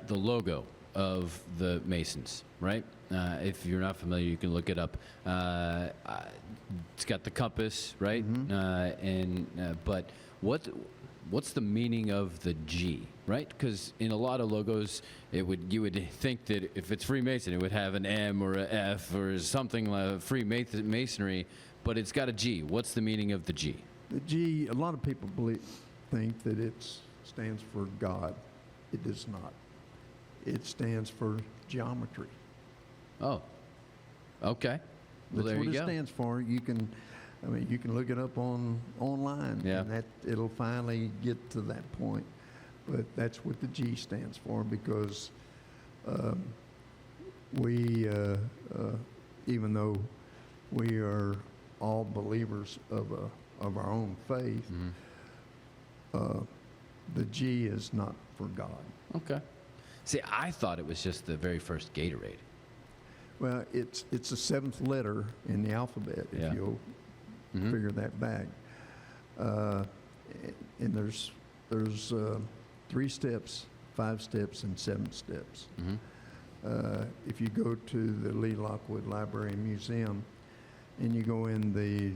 logo of the Masons, right? If you're not familiar, you can look it up. It's got the compass, right? Mm-hmm. But what's the meaning of the G, right? Because in a lot of logos, you would think that if it's Freemason, it would have an M or a F or something like Freemasonry. but it's got a G. What's the meaning of the G? The G, a lot of people think that it stands for God. It does not. It stands for geometry. Oh, okay. Well, That's there what you it go. stands for. You can look it up online, Yeah. and it'll finally get to that point. But that's what the G stands for, because we, even though we are all believers of our own faith, the G is not for God. Okay. See, I thought it was just the very first Gatorade. Well, it's the seventh letter in the alphabet, if Yeah. you'll figure that back. And there's 3 steps, 5 steps, and 7 steps. If you go to the Lee Lockwood Library and Museum, and you go in the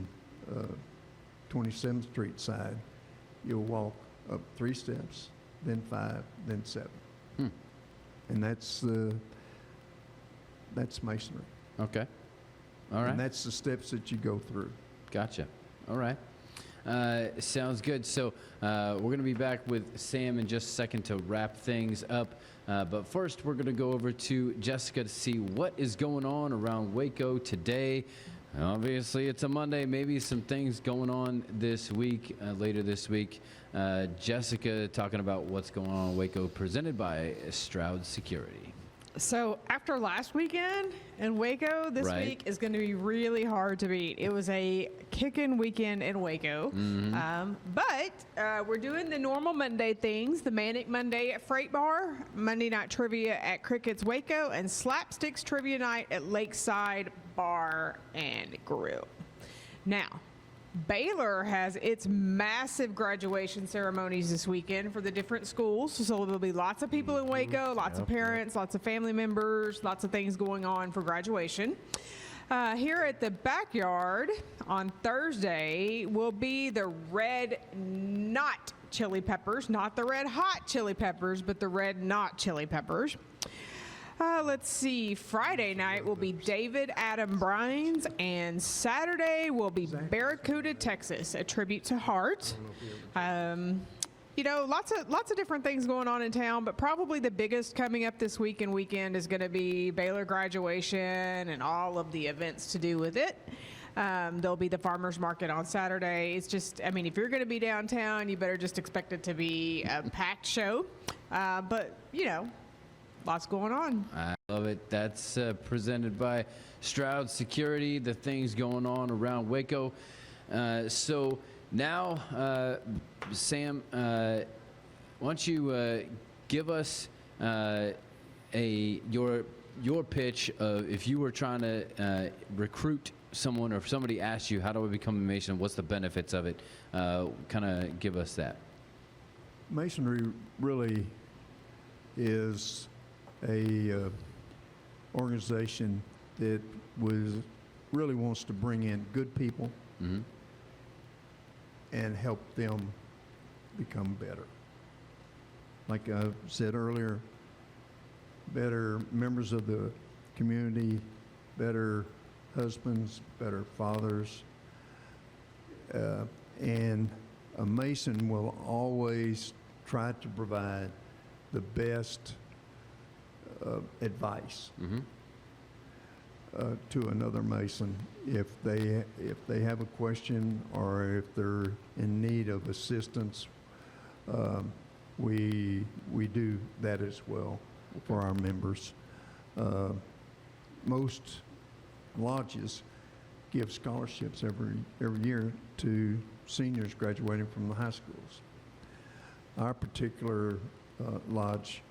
27th Street side, you'll walk up 3 steps, then 5, then 7. And that's masonry. Okay. All right. And that's the steps that you go through. Gotcha. All right. Sounds good. So we're going to be back with Sam in just a second to wrap things up. But first, we're going to go over to Jessica to see what is going on around Waco today. Obviously, it's a Monday. Maybe some things going on this week, later this week. Jessica talking about what's going on in Waco, presented by Stroud Security. So after last weekend in Waco, this Right. week is going to be really hard to beat. It was a kicking weekend in Waco. But we're doing the normal Monday things, the Manic Monday at Freight Bar, Monday Night Trivia at Cricket's Waco, and Slapsticks Trivia Night at Lakeside Bar and Grill. Now, Baylor has its massive graduation ceremonies this weekend for the different schools. So there'll be lots of people in Waco, lots of parents, lots of family members, lots of things going on for graduation. Here at the backyard on Thursday will be the red not chili peppers, not the red hot chili peppers, but the red not chili peppers. Let's see. Friday night will be David Adam Brines, and Saturday will be Barracuda, Texas, a tribute to Hart. Lots of different things going on in town, but probably the biggest coming up this weekend is going to be Baylor graduation and all of the events to do with it. There'll be the farmers market on Saturday. It's just, if you're going to be downtown, you better just expect it to be a packed show. But lots going on. I love it. That's presented by Stroud Security, the things going on around Waco. So now, Sam, why don't you give us your pitch of if you were trying to recruit someone, or if somebody asked you, how do I become a Mason? What's the benefits of it? Kind of give us that. Masonry really is a organization that really wants to bring in good people and help them become better. Like I said earlier, better members of the community, better husbands, better fathers, and a Mason will always try to provide the best advice to another Mason if they have a question or if they're in need of assistance. We do that as well for our members. Most lodges give scholarships every year to seniors graduating from the high schools. Our particular lodge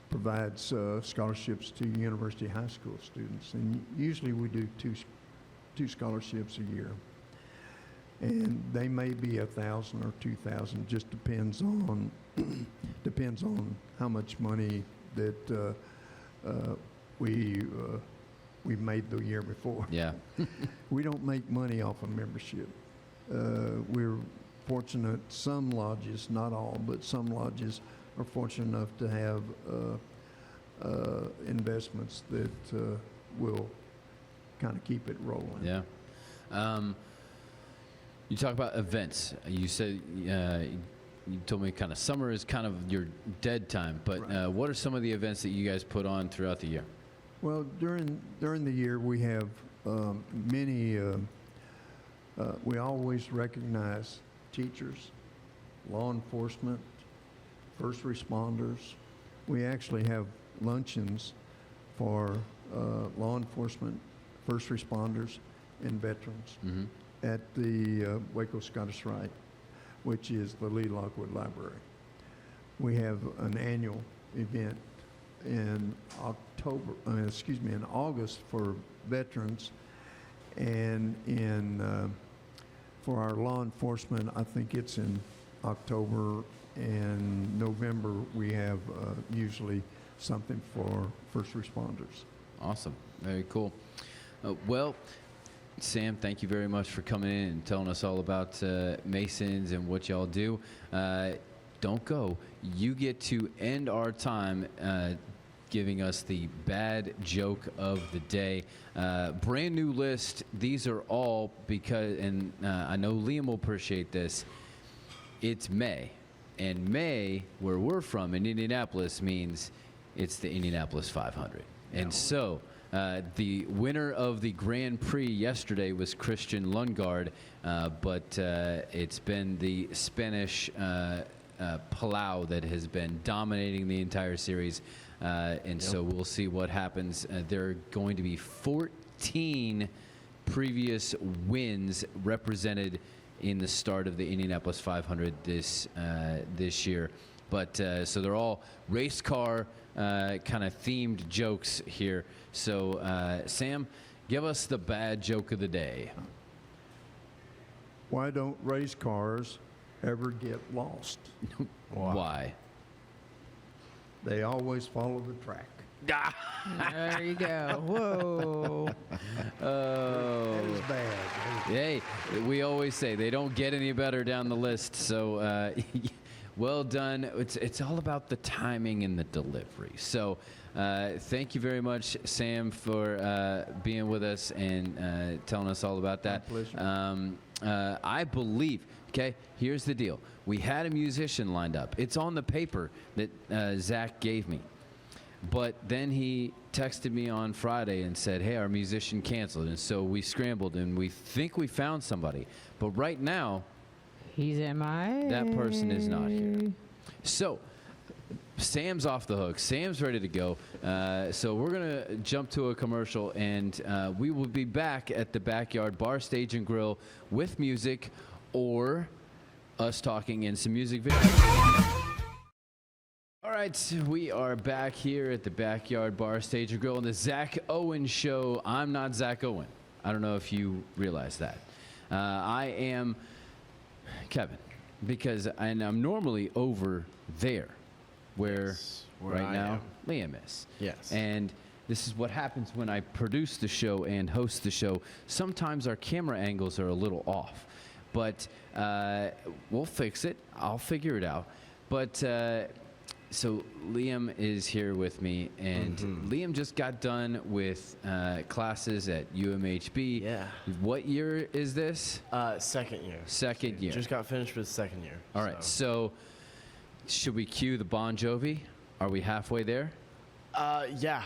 provides scholarships to university high school students, and usually we do two scholarships a year, and they may be 1,000 or 2,000. Just depends on how much money that we made the year before. Yeah. We don't make money off of membership. We're fortunate, some lodges, not all, but some lodges are fortunate enough to have investments that will kind of keep it rolling. Yeah. You talk about events. You said you told me kind of summer is kind of your dead time, but Right. what are some of the events that you guys put on throughout the year? Well, during the year, we have many, we always recognize teachers, law enforcement, first responders. We actually have luncheons for law enforcement, first responders, and veterans at the Waco Scottish Rite, which is the Lee Lockwood Library. We have an annual event in in August for veterans, and for our law enforcement, I think it's in October, and November we have usually something for first responders. Awesome. Very cool. Well, Sam, thank you very much for coming in and telling us all about Masons and what y'all do. Don't go. You get to end our time giving us the bad joke of the day. Brand new list. These are all because, and I know Liam will appreciate this, it's May. And May, where we're from in Indianapolis, means it's the Indianapolis 500. And so the winner of the Grand Prix yesterday was Christian Lundgaard, but it's been the Spanish Palau that has been dominating the entire series. And so we'll see what happens. There are going to be 14 previous wins represented in the start of the Indianapolis 500 this year. But so they're all race car kind of themed jokes here. So Sam, give us the bad joke of the day. Why don't race cars ever get lost? Why? They always follow the track. There you go. Whoa. That is bad. Hey, we always say they don't get any better down the list. So well done. It's all about the timing and the delivery. So thank you very much, Sam, for being with us and telling us all about that. My pleasure. I believe, okay, here's the deal. We had a musician lined up. It's on the paper that Zach gave me. But then he texted me on Friday and said, hey, our musician canceled. And so we scrambled and we think we found somebody. But right now, He's MIA. that person is not here. So Sam's off the hook. Sam's ready to go. So we're going to jump to a commercial, and we will be back at the Backyard Bar, Stage, and Grill with music or us talking in some music videos. All right, we are back here at the Backyard Bar, Stage, and Grill on the Zack Owen Show. I'm not Zack Owen. I don't know if you realize that. I am Kevin, because I'm normally over there, where right I now am. Liam is. Yes. And this is what happens when I produce the show and host the show. Sometimes our camera angles are a little off, but we'll fix it. I'll figure it out. But so Liam is here with me, and Liam just got done with classes at UMHB. Yeah. What year is this? Second year. Second year. Just got finished with second year. All right. So should we cue the Bon Jovi? Are we halfway there? Yeah,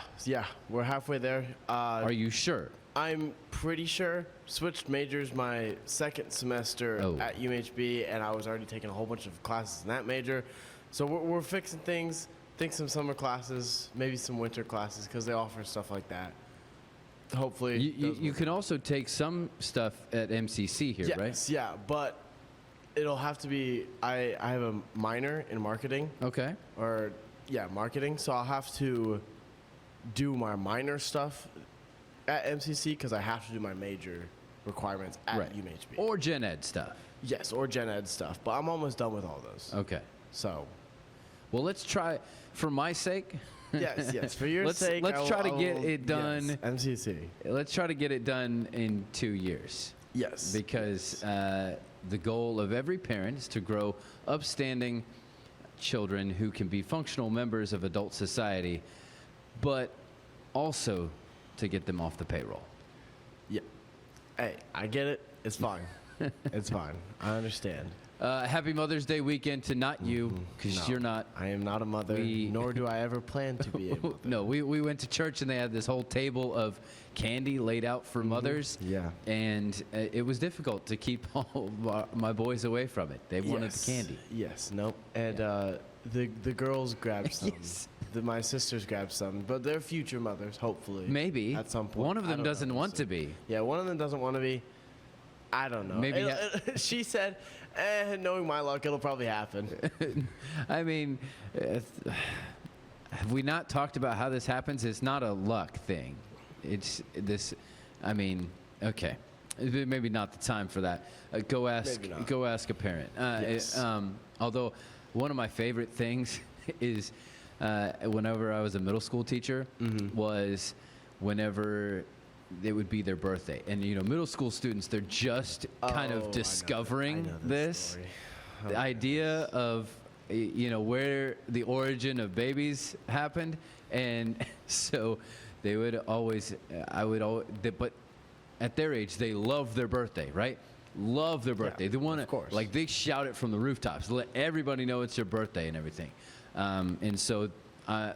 we're halfway there. Are you sure? I'm pretty sure. Switched majors my second semester at UMHB, and I was already taking a whole bunch of classes in that major. So we're fixing things. Think some summer classes, maybe some winter classes, because they offer stuff like that. Hopefully. You can also take some stuff at MCC here, right? Yes, yeah, but it'll have to be. I have a minor in marketing. Okay. Or marketing. So I'll have to do my minor stuff at MCC because I have to do my major requirements at UMHB. Or Gen Ed stuff. Yes, or Gen Ed stuff. But I'm almost done with all those. Okay. So. Well, let's try, for my sake. Yes, for your sake. Let's try to get it done. Yes, MCC. Let's try to get it done in 2 years. Yes. Because the goal of every parent is to grow upstanding children who can be functional members of adult society, but also to get them off the payroll. Yeah. Hey, I get it. It's fine. It's fine. I understand. Happy Mother's Day weekend to not you, because No, you're not. I am not a mother, nor do I ever plan to be a mother. No, we went to church and they had this whole table of candy laid out for mothers. Yeah. And it was difficult to keep all my boys away from it. They wanted the candy. Yes. Nope. And the girls grabbed some. Yes. My sisters grabbed some, but they're future mothers, hopefully. Maybe. At some point. One of I them don't know. doesn't We'll want see. to be. Yeah, one of them doesn't want to be. I don't know. Maybe She said, knowing my luck, it'll probably happen. I mean, have we not talked about how this happens? It's not a luck thing. It's this. I mean, okay, maybe not the time for that. Go ask. Maybe not. Go ask a parent. Yes. Although one of my favorite things is whenever I was a middle school teacher was whenever it would be their birthday, and middle school students, they're just kind Oh, I of know discovering this this. story. The idea of where the origin of babies happened, and so they would always but at their age they love their birthday, right? Love their birthday. They want of course. to, like, they shout it from the rooftops, let everybody know it's their birthday and everything. And so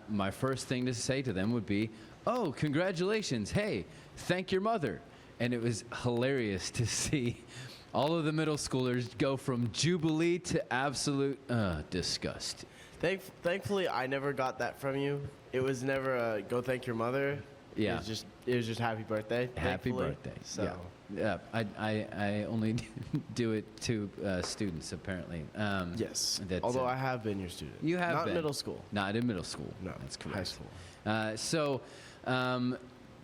my first thing to say to them would be, oh, congratulations, hey, thank your mother. And it was hilarious to see all of the middle schoolers go from jubilee to absolute disgust. Thankfully, I never got that from you. It was never a go thank your mother. Yeah. It was just happy birthday. Happy thankfully. birthday. So Yeah, I only do it to students, apparently. yes. That's, Although I have been your student. You have not been. middle school. Not in middle school. No, That's correct. high school. So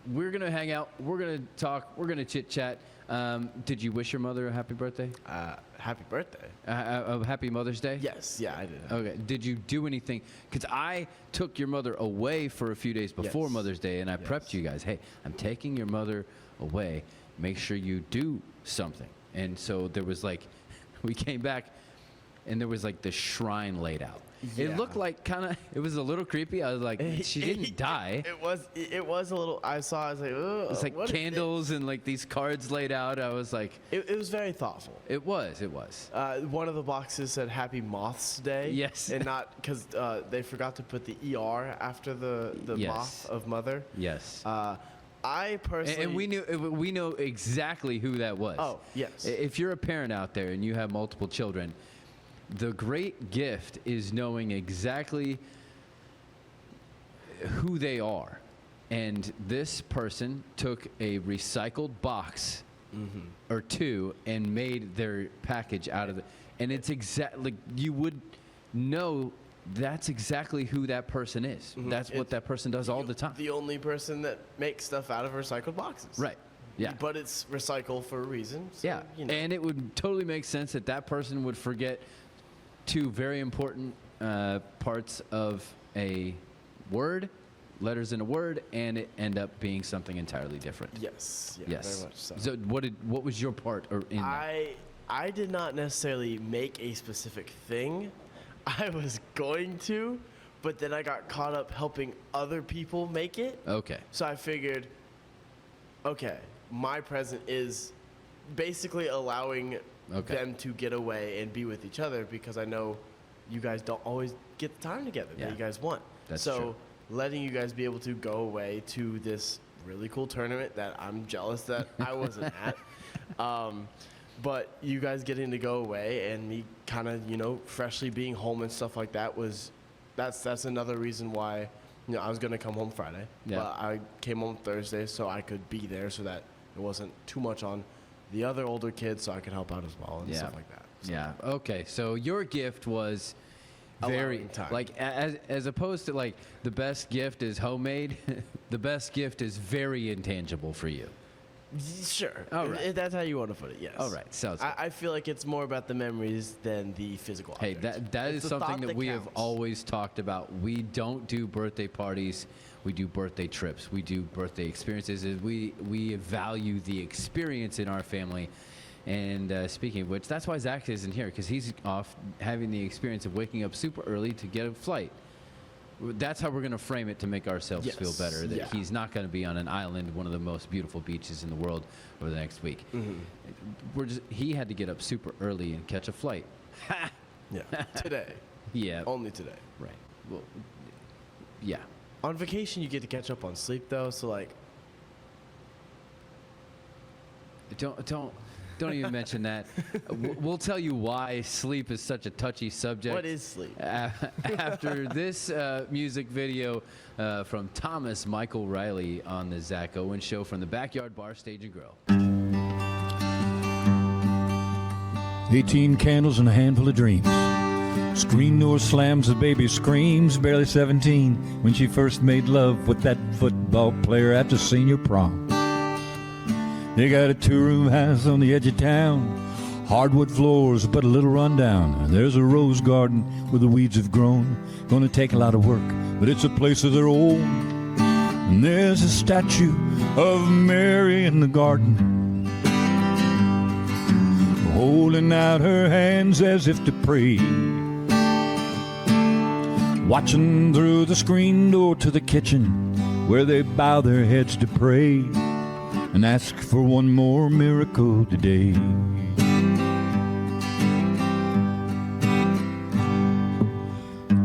we're going to hang out. We're going to talk. We're going to chit-chat. Did you wish your mother a happy birthday? Happy birthday. A happy Mother's Day? Yes. Yeah, I did. Okay. Did you do anything? Because I took your mother away for a few days before Yes. Mother's Day, and I prepped you guys. Hey, I'm taking your mother away. Make sure you do something. And so there was like, we came back, and there was like the shrine laid out. It Yeah. looked like it was a little creepy. I was like, she didn't die. It was a little. I was like, ugh. It's like what is candles and like these cards laid out. I was like, this? It was very thoughtful. it was. One of the boxes said Happy Moth's Day. Yes. And not because they forgot to put the ER after the Yes. moth of mother. Yes. I personally. And we know exactly who that was. Oh, yes. If you're a parent out there and you have multiple children, the great gift is knowing exactly who they are. And this person took a recycled box or two and made their package out of it. And it's exactly, you would know that's exactly who that person is. That's what that person does all the time. The only person that makes stuff out of recycled boxes. Right. Yeah. But it's recycled for a reason. So, Yeah, and it would totally make sense that that person would forget two very important parts of a word, letters in a word, and it end up being something entirely different. Yes. Yeah, Yes. Very much so. So what was your part in that? I did not necessarily make a specific thing. I was going to, but then I got caught up helping other people make it. Okay. So I figured, okay, my present is basically allowing them to get away and be with each other because I know you guys don't always get the time together Yeah. that you guys want. That's so true. letting you guys be able to go away to this really cool tournament that I'm jealous that I wasn't at. But you guys getting to go away and me kind of, freshly being home and stuff like that that's another reason why, I was going to come home Friday. Yeah. But I came home Thursday so I could be there so that it wasn't too much on the other older kids so I could help out as well and stuff like that. So Yeah. Okay. So your gift was very Allowing time. like as opposed to like the best gift is homemade. The best gift is very intangible for you. Sure. All right. If that's how you want to put it, yes. All right. Sounds good. I feel like it's more about the memories than the physical Hey, objects. that It's is the something thought that we have counts. always talked about. We don't do birthday parties. We do birthday trips. We do birthday experiences. We value the experience in our family. And speaking of which, that's why Zach isn't here, because he's off having the experience of waking up super early to get a flight. That's how we're going to frame it to make ourselves Yes, feel better. That yeah. he's not going to be on an island, one of the most beautiful beaches in the world, over the next week. He had to get up super early and catch a flight. Yeah. Today. Yeah. Only today. Right. Well, yeah. On vacation, you get to catch up on sleep, though. So, like, Don't even mention that. We'll tell you why sleep is such a touchy subject. what is sleep? After this music video from Thomas Michael Riley on the Zack Owen Show from the Backyard Bar, Stage and Grill. 18 candles and a handful of dreams. Screen door slams, the baby screams, barely 17, when she first made love with that football player at the senior prom. They got a two-room house on the edge of town, hardwood floors but a little rundown. There's a rose garden where the weeds have grown. Gonna take a lot of work, but it's a place of their own. And there's a statue of Mary in the garden, holding out her hands as if to pray, watching through the screen door to the kitchen where they bow their heads to pray and ask for one more miracle today.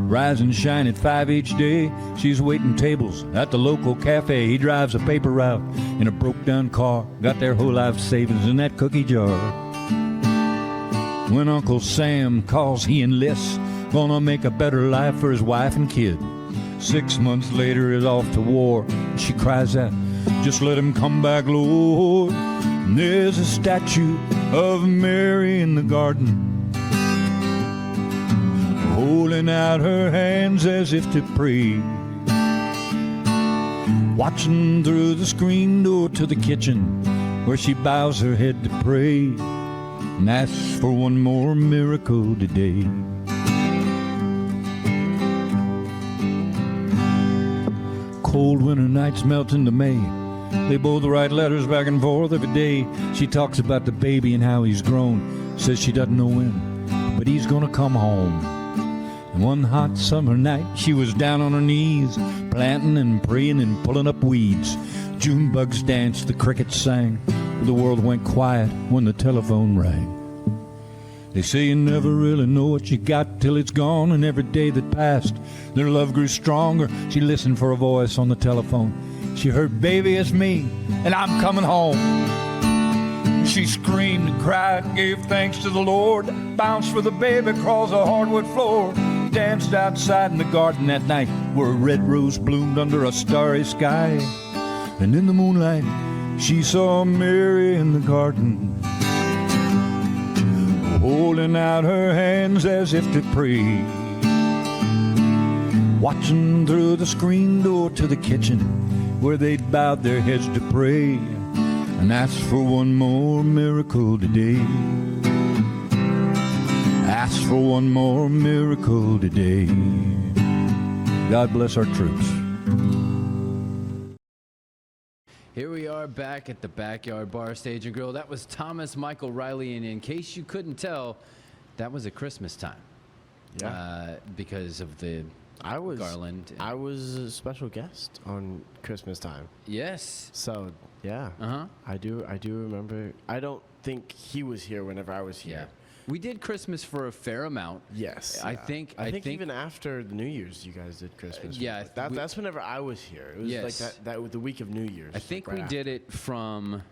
Rise and shine at 5 each day. She's waiting tables at the local cafe. He drives a paper route in a broke-down car. Got their whole life savings in that cookie jar. When Uncle Sam calls, he enlists. Gonna make a better life for his wife and kid. 6 months later, he's off to war. She cries out, just let him come back, Lord. And there's a statue of Mary in the garden, holding out her hands as if to pray, watching through the screen door to the kitchen where she bows her head to pray and asks for one more miracle today. Cold winter nights melt into May. They both write letters back and forth every day. She talks about the baby and how he's grown. Says she doesn't know when, but he's gonna come home. And one hot summer night, she was down on her knees, planting and praying and pulling up weeds. June bugs danced, the crickets sang. The world went quiet when the telephone rang. They say you never really know what you got till it's gone, and every day that passed, their love grew stronger. She listened for a voice on the telephone. She heard, baby, it's me, and I'm coming home. She screamed and cried, gave thanks to the Lord, bounced for the baby across the hardwood floor, danced outside in the garden that night where a red rose bloomed under a starry sky. And in the moonlight, she saw Mary in the garden, holding out her hands as if to pray, watching through the screen door to the kitchen where they'd bowed their heads to pray and ask for one more miracle today. Ask for one more miracle today. God bless our troops. Here we are back at the Backyard Bar, Stage and Grill. That was Thomas Michael Riley, and in case you couldn't tell, that was at Christmas time. Yeah. Because of the garland. I was a special guest on Christmas time. Yes. So, yeah. Uh-huh. I do remember. I don't think he was here whenever I was here. Yeah. We did Christmas for a fair amount. Yes. I yeah. think I think even after the New Year's, you guys did Christmas. Yeah, That's whenever I was here. It was Yes. like that the week of New Year's. I think right we after. did it from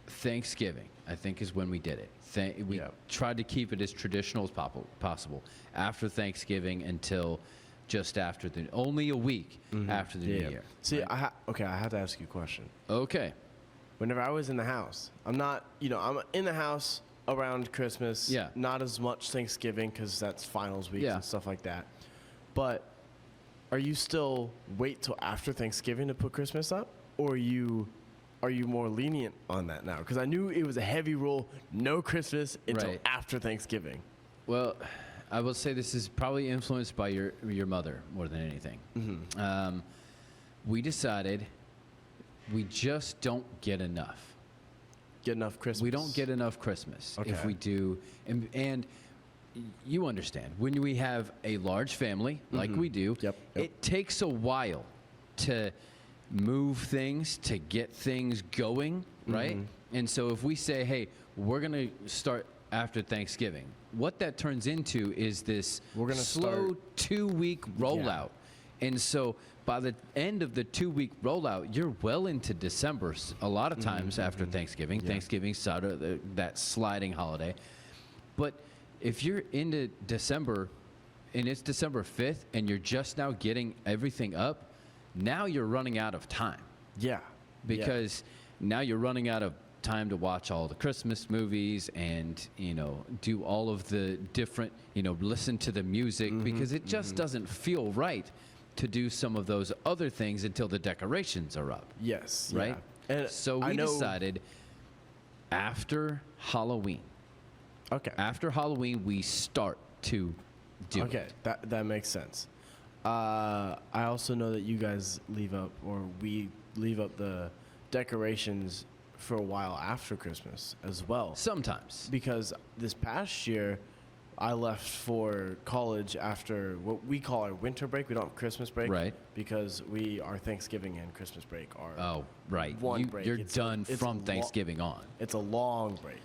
Thanksgiving, I think is when we did it. We Yeah. tried to keep it as traditional as possible after Thanksgiving until just after only a week after the New Year. See, right? I had to ask you a question. Okay. Whenever I was in the house, I'm in the house around Christmas. Yeah. Not as much Thanksgiving because that's finals week Yeah. and stuff like that. But are you still wait till after Thanksgiving to put Christmas up, or are you more lenient on that now? Because I knew it was a heavy rule, no Christmas until Right. after Thanksgiving. Well, I will say this is probably influenced by your mother more than anything. We decided we just don't get enough. Get enough Christmas. We don't get enough Christmas if Okay. we do. And you understand, when we have a large family like we do, it takes a while to move things, to get things going, right? And so if we say, hey, we're going to start after Thanksgiving, what that turns into is this slow 2-week rollout. And so by the end of the 2-week rollout, you're well into December a lot of times after Thanksgiving. Thanksgiving, Saturday, that sliding holiday. But if you're into December and it's December 5th and you're just now getting everything up, now you're running out of time. Yeah. Because now you're running out of time to watch all the Christmas movies and, do all of the different, listen to the music because it just doesn't feel right to do some of those other things until the decorations are up. Yes. Right? Yeah. And so we decided after Halloween. Okay. After Halloween, we start to do it. Okay, that makes sense. I also know that you guys leave up, or we leave up the decorations for a while after Christmas as well. Sometimes. Because this past year, I left for college after what we call our winter break. We don't have Christmas break. Right. Because our Thanksgiving and Christmas break are one break. You're It's done from Thanksgiving on. It's a long break.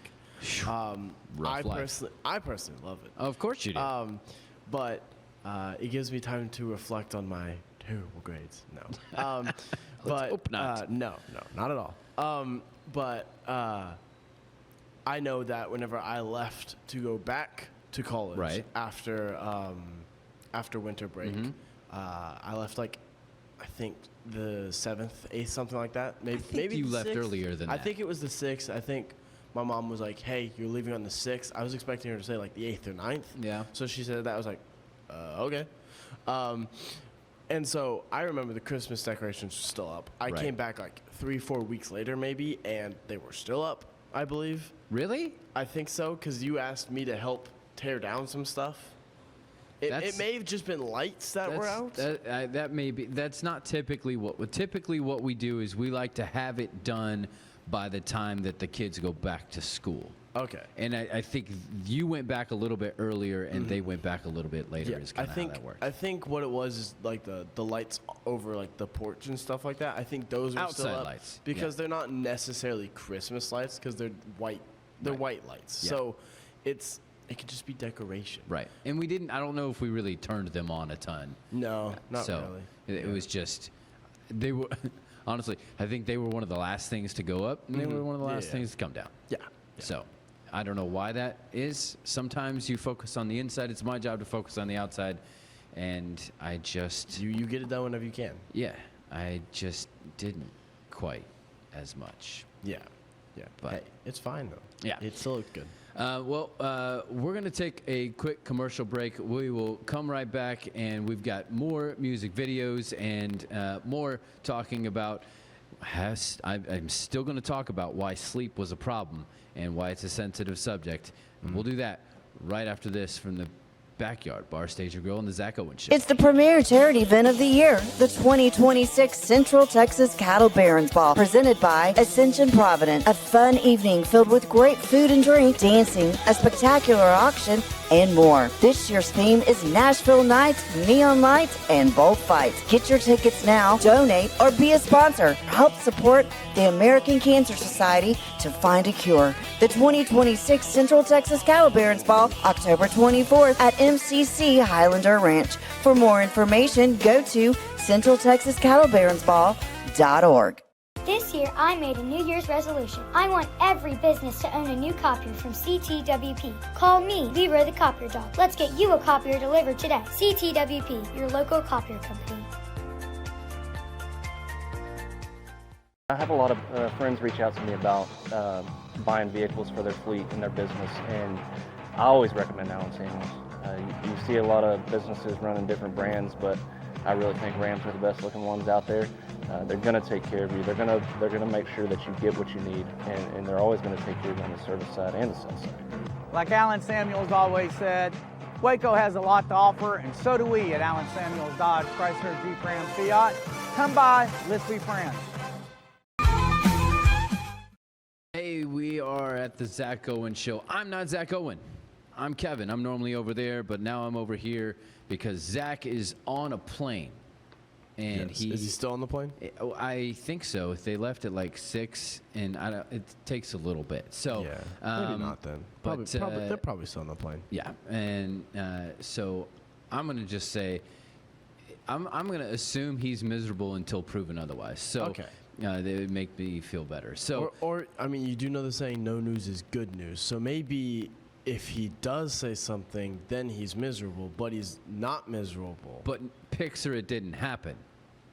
Rough life. I personally love it. Of course you do. But it gives me time to reflect on my terrible grades. No. But hope not. No, not at all. But I know that whenever I left to go back to college after winter break, I left I think the 7th, 8th, something like that. Maybe you the left 6th. earlier than that. I think it was the 6th. I think my mom was like, hey, you're leaving on the 6th. I was expecting her to say the 8th or 9th. Yeah. So she said that. I was like, okay. And so I remember the Christmas decorations were still up. I came back 3-4 weeks later maybe, and they were still up, I believe. Really? I think so, because you asked me to help tear down some stuff. It may have just been lights that were out. That may be. That's not typically what we do is we like to have it done by the time that the kids go back to school. Okay. And I think you went back a little bit earlier and they went back a little bit later is kind of how that works. I think what it was is the lights over the porch and stuff like that. I think those are outside still up lights. Because they're not necessarily Christmas lights because they're white. They're white lights. Yeah. So it could just be decoration. Right. And I don't know if we really turned them on a ton. No, not really. It was just, they were, honestly, I think they were one of the last things to go up and they were one of the last things to come down. Yeah. So I don't know why that is. Sometimes you focus on the inside. It's my job to focus on the outside. And I just. You get it done whenever you can. Yeah. I just didn't quite as much. Yeah. Yeah. But hey, it's fine though. Yeah. It still looks good. We're going to take a quick commercial break. We will come right back, and we've got more music videos and more talking about. I'm still going to talk about why sleep was a problem and why it's a sensitive subject. And we'll do that right after this from the Backyard Bar, Stage and Grill, and the Zack Owen Show. It's the premier charity event of the year, the 2026 Central Texas Cattle Barons Ball, presented by Ascension Providence. A fun evening filled with great food and drink, dancing, a spectacular auction, and more. This year's theme is Nashville Nights, Neon Lights, and Bullfights. Get your tickets now, donate, or be a sponsor. Help support the American Cancer Society to find a cure. The 2026 Central Texas Cattle Barons Ball, October 24th at MCC Highlander Ranch. For more information, go to centraltexascattlebaronsball.org. This year, I made a New Year's resolution. I want every business to own a new copier from CTWP. Call me, Leroy the Copier Dog. Let's get you a copier delivered today. CTWP, your local copier company. I have a lot of friends reach out to me about buying vehicles for their fleet and their business, and I always recommend Allen Samuels. You see a lot of businesses running different brands, but I really think Rams are the best looking ones out there. They're going to take care of you. They're going to make sure that you get what you need, and they're always going to take care of you on the service side and the sales side. Like Allen Samuels always said, Waco has a lot to offer, and so do we at Allen Samuels Dodge, Chrysler, Jeep, Ram, Fiat. Come by, let's be friends. Hey, we are at the Zack Owen Show. I'm not Zack Owen. I'm Kevin. I'm normally over there, but now I'm over here because Zach is on a plane. And Yes. Is he still on the plane? I think so. They left at like 6, and it takes a little bit. So yeah, maybe not then. Probably, they're probably still on the plane. Yeah, and so I'm gonna just say I'm gonna assume he's miserable until proven otherwise. So Okay. They would make me feel better. So Or I mean, you do know the saying, "No news is good news." So maybe if he does say something, then he's miserable, but he's not miserable. but Pixar, it didn't happen,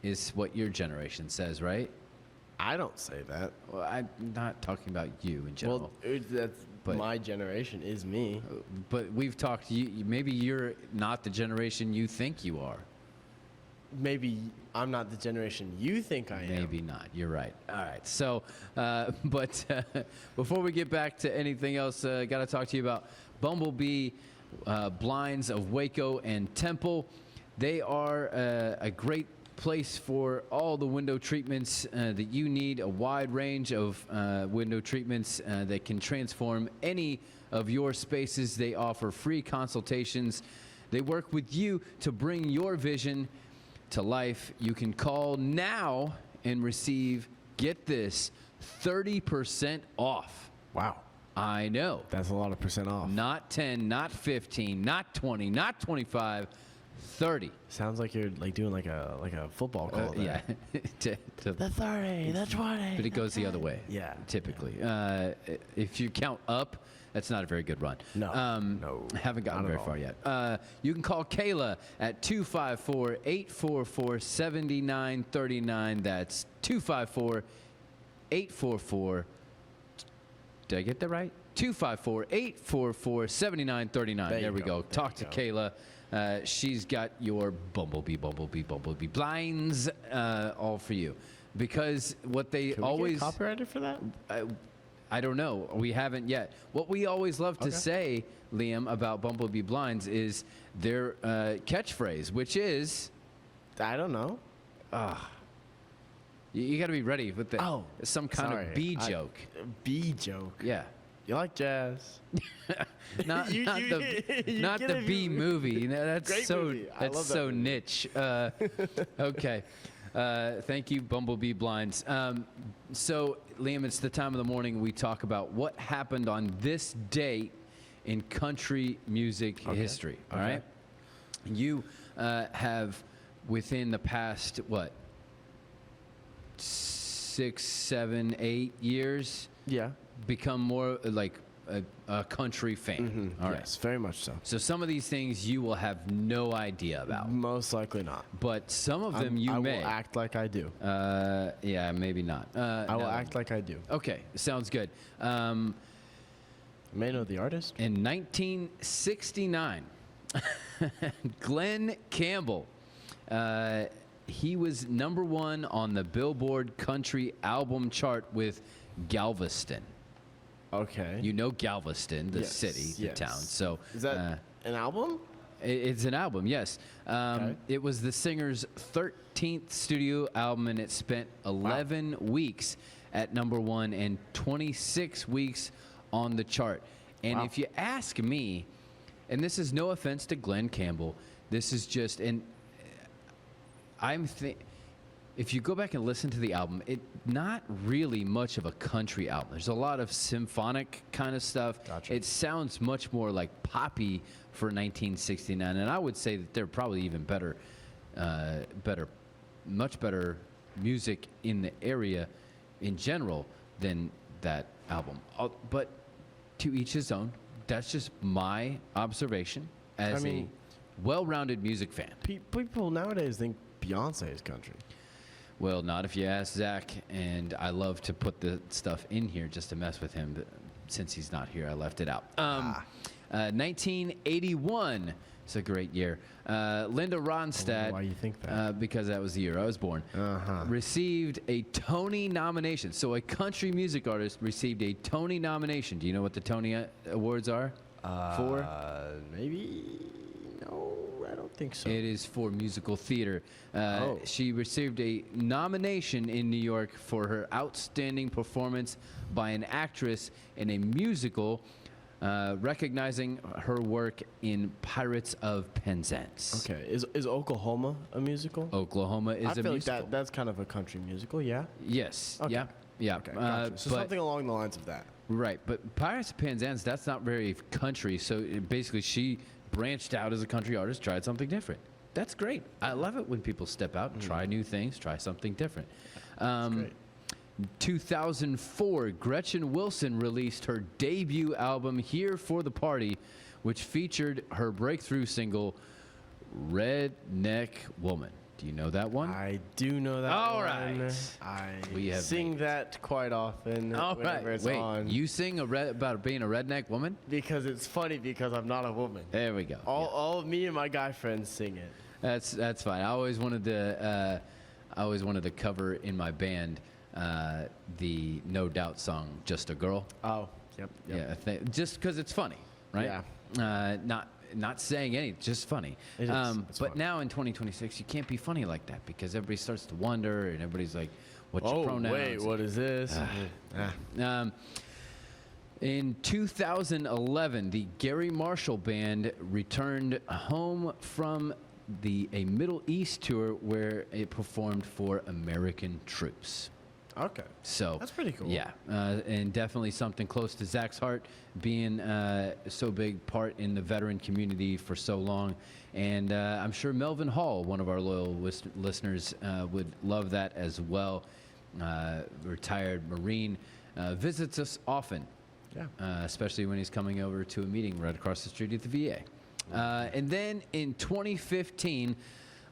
is what your generation says, right? I don't say that. Well, I'm not talking about you in general. Well, that's But- my generation is me. But we've talked. Maybe you're not the generation you think you are. Maybe I'm not the generation you think I am. Maybe not. You're right. All right. So, but before we get back to anything else, got to talk to you about Bumblebee Blinds of Waco and Temple. They are a great place for all the window treatments that you need, a wide range of window treatments that can transform any of your spaces. They offer free consultations. They work with you to bring your vision to life. You can call now and receive, get this, 30% off. Wow. I know. That's a lot of percent off. Not 10, not 15, not 20, not 25, 30. Sounds like you're like doing like a football call. Yeah. The 30, the 20. But it goes the other way. Yeah. Typically. If you count up, that's not a very good run. No. No. Haven't gotten Not very at far yet. You can call Kayla at 254-844-7939. That's 254-844. Did I get that right? 254-844-7939. There we go. Talk to Kayla. She's got your Bumblebee blinds all for you. Because what they Can always... we get copyrighted for that? I don't know. We haven't yet. What we always love to say, Liam, about Bumblebee blinds is their catchphrase, which is... I don't know. You got to be ready with some kind of bee joke. Bee joke? Yeah. You like jazz? Not the bee movie. You know, that's Great so movie. I that's love that so movie. niche. Okay. Thank you, Bumblebee Blinds. So, Liam, it's the time of the morning we talk about what happened on this date in country music history. All right. You have, within the past, what, 6, 7, 8 years? Yeah. Become more like a country fan. All right. Yes, very much so. So some of these things you will have no idea about. Most likely not. But some of them I may. will act like I do. Yeah, maybe not. I will act like I do. Okay, sounds good. May know the artist. In 1969, Glenn Campbell, he was #1 on the Billboard Country Album Chart with Galveston. Okay. You know Galveston, the Yes, city, the yes. town. So Is that an album? It's an album, yes. It was the singer's 13th studio album, and it spent 11 weeks at #1 and 26 weeks on the chart. And if you ask me, and this is no offense to Glenn Campbell, this is just, and if you go back and listen to the album, it's not really much of a country album. There's a lot of symphonic kind of stuff. Gotcha. It sounds much more like poppy for 1969, and I would say that they're probably even much better music in the area in general than that album. But to each his own. That's just my observation as a well-rounded music fan. People nowadays think Beyonce is country. Well, not if you ask Zach, and I love to put the stuff in here just to mess with him, but since he's not here, I left it out. 1981, it's a great year. Linda Ronstadt, why you think that? because that was the year I was born, received a Tony nomination. So a country music artist received a Tony nomination. Do you know what the Tony Awards are for? Maybe. No, I don't think so. It is for musical theater. She received a nomination in New York for her outstanding performance by an actress in a musical recognizing her work in Pirates of Penzance. Okay, is Oklahoma a musical? Oklahoma is I a feel musical. like that's kind of a country musical, yeah. Yes. Okay. Yeah. Yeah. Okay, gotcha. So but- something along the lines of that. Right, but Pirates of Penzance, that's not very country. So basically, she branched out as a country artist, tried something different. That's great. I love it when people step out and try new things, try something different. Great. 2004, Gretchen Wilson released her debut album, Here for the Party, which featured her breakthrough single, Redneck Woman. Do you know that one? I do know that All one. right. I We have sing made that quite often All whenever right. it's Wait, on. you sing about being a redneck woman? Because it's funny because I'm not a woman. There we go. All of me and my guy friends sing it. That's fine. I always wanted to cover in my band the No Doubt song, Just a Girl. Oh, yep. Yeah, just because it's funny, right? Yeah. Not saying anything, just funny. It is. It's but fun. now in 2026, you can't be funny like that because everybody starts to wonder and everybody's like, "What's your pronouns?" Wait, what is this? In 2011, the Gary Marshall Band returned home from a Middle East tour where it performed for American troops. Okay. So That's pretty cool. Yeah, and definitely something close to Zach's heart, being so big part in the veteran community for so long. And I'm sure Melvin Hall, one of our loyal listeners, would love that as well. Retired Marine, visits us often. Yeah. Especially when he's coming over to a meeting right across the street at the VA. And then in 2015,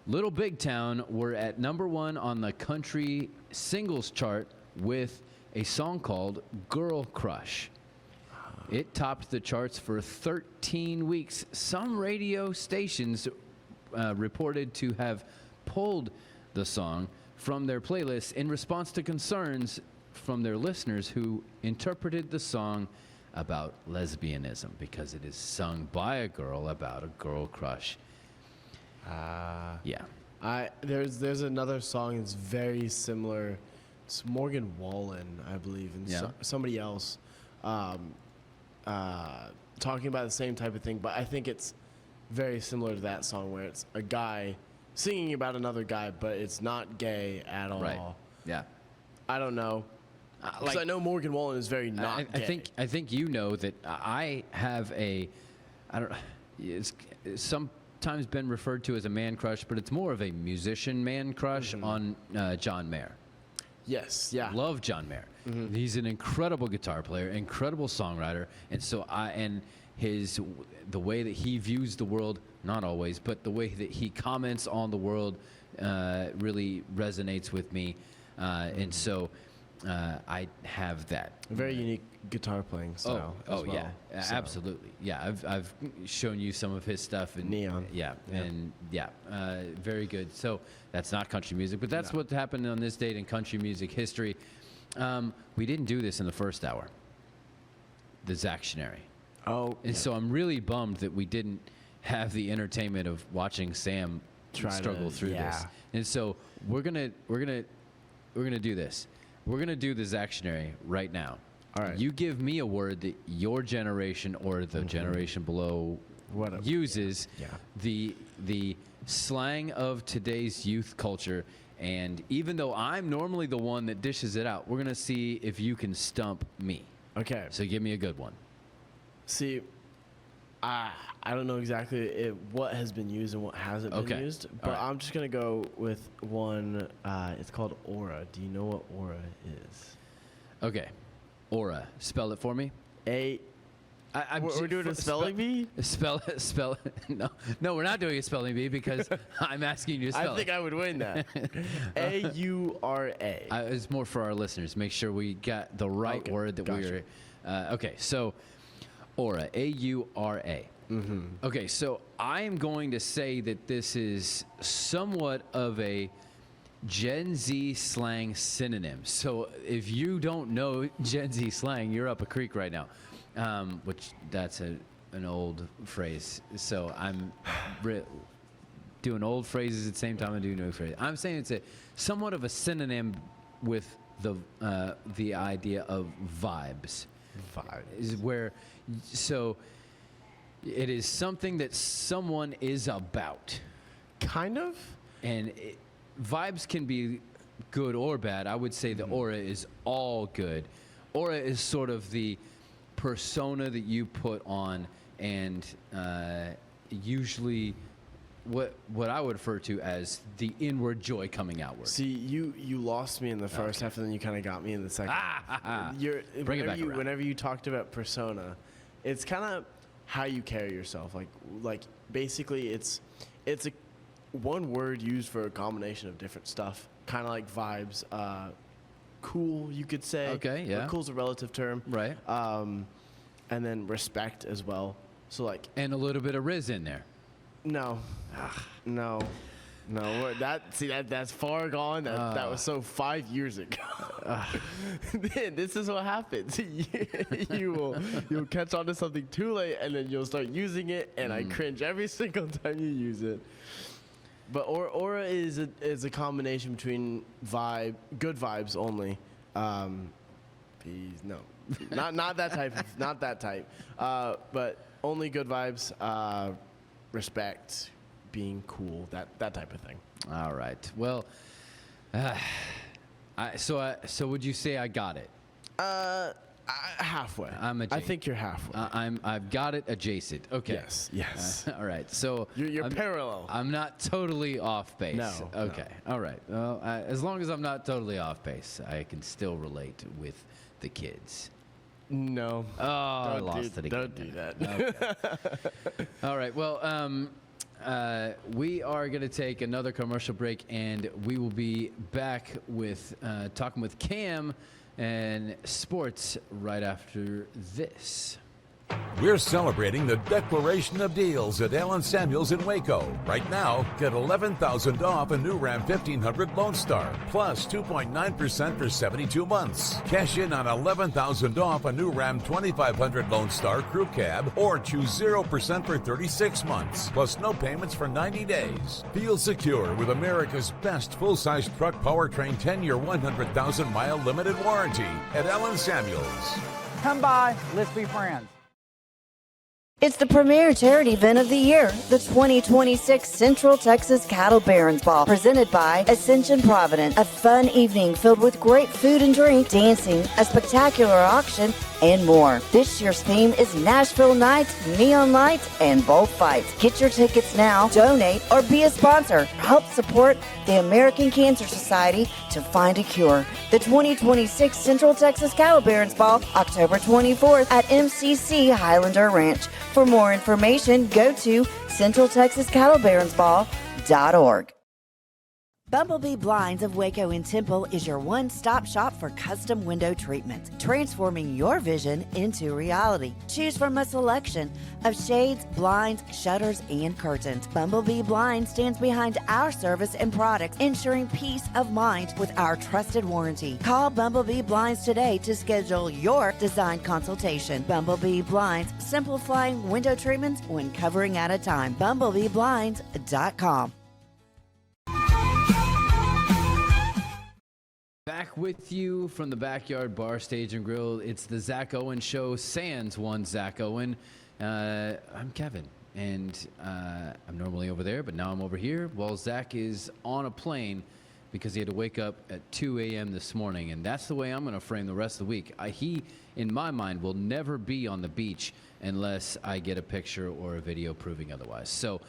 Little Big Town were at #1 on the country singles chart with a song called Girl Crush. It topped the charts for 13 weeks. Some radio stations reported to have pulled the song from their playlists in response to concerns from their listeners who interpreted the song about lesbianism because it is sung by a girl about a girl crush. Yeah. There's another song that's very similar. It's Morgan Wallen, I believe, and somebody else talking about the same type of thing. But I think it's very similar to that song where it's a guy singing about another guy, but it's not gay at all. Right. Yeah. I don't know. Because I know Morgan Wallen is very not gay. I think you know that I have it's sometimes been referred to as a man crush, but it's more of a musician man crush on John Mayer. Yes, yeah. Love John Mayer. He's an incredible guitar player, incredible songwriter, and so the way that he views the world, not always, but the way that he comments on the world really resonates with me, and so I have that. A very unique guitar playing style. Oh yeah, absolutely. Yeah, I've shown you some of his stuff in Neon. Yeah, and very good. So that's not country music, but that's what happened on this date in country music history. We didn't do this in the first hour. The Zactionary. Oh. And so I'm really bummed that we didn't have the entertainment of watching Sam struggle through this. And so we're gonna do this. We're going to do the Zactionary right now. All right. You give me a word that your generation or the generation below uses, the slang of today's youth culture. And even though I'm normally the one that dishes it out, we're going to see if you can stump me. Okay. So give me a good one. See, I don't know exactly what has been used and what hasn't been used, but I'm just going to go with one. It's called aura. Do you know what aura is? Okay. Aura. Spell it for me. We're doing a spelling bee? Spell it. No, we're not doing a spelling bee because I'm asking you to spell it. I think I would win that. A-U-R-A. It's more for our listeners. Make sure we got the right word that we are. Okay, so aura. A-U-R-A. Okay, so I am going to say that this is somewhat of a Gen Z slang synonym. So if you don't know Gen Z slang, you're up a creek right now, which that's an old phrase. So I'm doing old phrases at the same time I do new phrases. I'm saying it's somewhat of a synonym with the idea of vibes. is where, so it is something that someone is about. Kind of. And vibes can be good or bad. I would say the aura is all good. Aura is sort of the persona that you put on, and usually what I would refer to as the inward joy coming outward. See, you lost me in the first half, and then you kind of got me in the second. Bring it back around. Whenever you talked about persona, it's kind of how you carry yourself. Like basically, it's a one word used for a combination of different stuff. Kind of like vibes. Cool, you could say. Okay, yeah. But cool's a relative term. Right. And then respect as well. So like. And a little bit of Riz in there. No. No. That's far gone. That was so 5 years ago. This is what happens. You'll catch on to something too late, and then you'll start using it, and I cringe every single time you use it. But aura is a combination between good vibes only. No, not that type. Not that type. But only good vibes. Respect, being cool, that type of thing. All right. Well, so would you say I got it? Halfway. I think you're halfway. I've got it adjacent. Okay. Yes. All right. So you're parallel. I'm not totally off base. No. Okay. No. All right. Well, as long as I'm not totally off base, I can still relate with the kids. No. Oh, I lost it again. Don't do that. Okay. All right. Well, we are going to take another commercial break, and we will be back with talking with Cam and sports right after this. We're celebrating the Declaration of Deals at Allen Samuels in Waco. Right now, get $11,000 off a new Ram 1500 Lone Star, plus 2.9% for 72 months. Cash in on $11,000 off a new Ram 2500 Lone Star Crew Cab, or choose 0% for 36 months, plus no payments for 90 days. Feel secure with America's best full-size truck powertrain 10-year, 100,000-mile limited warranty at Allen Samuels. Come by, let's be friends. It's the premier charity event of the year, the 2026 Central Texas Cattle Barons Ball, presented by Ascension Providence. A fun evening filled with great food and drink, dancing, a spectacular auction, and more. This year's theme is Nashville Nights, Neon Lights, and Bullfights. Get your tickets now, donate, or be a sponsor. Help support the American Cancer Society to find a cure. The 2026 Central Texas Cattle Barons Ball, October 24th at MCC Highlander Ranch. For more information, go to CentralTexasCattleBaronsBall.org. Bumblebee Blinds of Waco and Temple is your one-stop shop for custom window treatments, transforming your vision into reality. Choose from a selection of shades, blinds, shutters, and curtains. Bumblebee Blinds stands behind our service and products, ensuring peace of mind with our trusted warranty. Call Bumblebee Blinds today to schedule your design consultation. Bumblebee Blinds, simplifying window treatments one covering at a time. BumblebeeBlinds.com. Back with you from the Backyard Bar, Stage and Grill. It's the Zack Owen Show, sans one Zack Owen. I'm Kevin, and I'm normally over there, but now I'm over here. Well, Zack is on a plane because he had to wake up at 2 a.m. this morning, and that's the way I'm going to frame the rest of the week. He, in my mind, will never be on the beach unless I get a picture or a video proving otherwise. So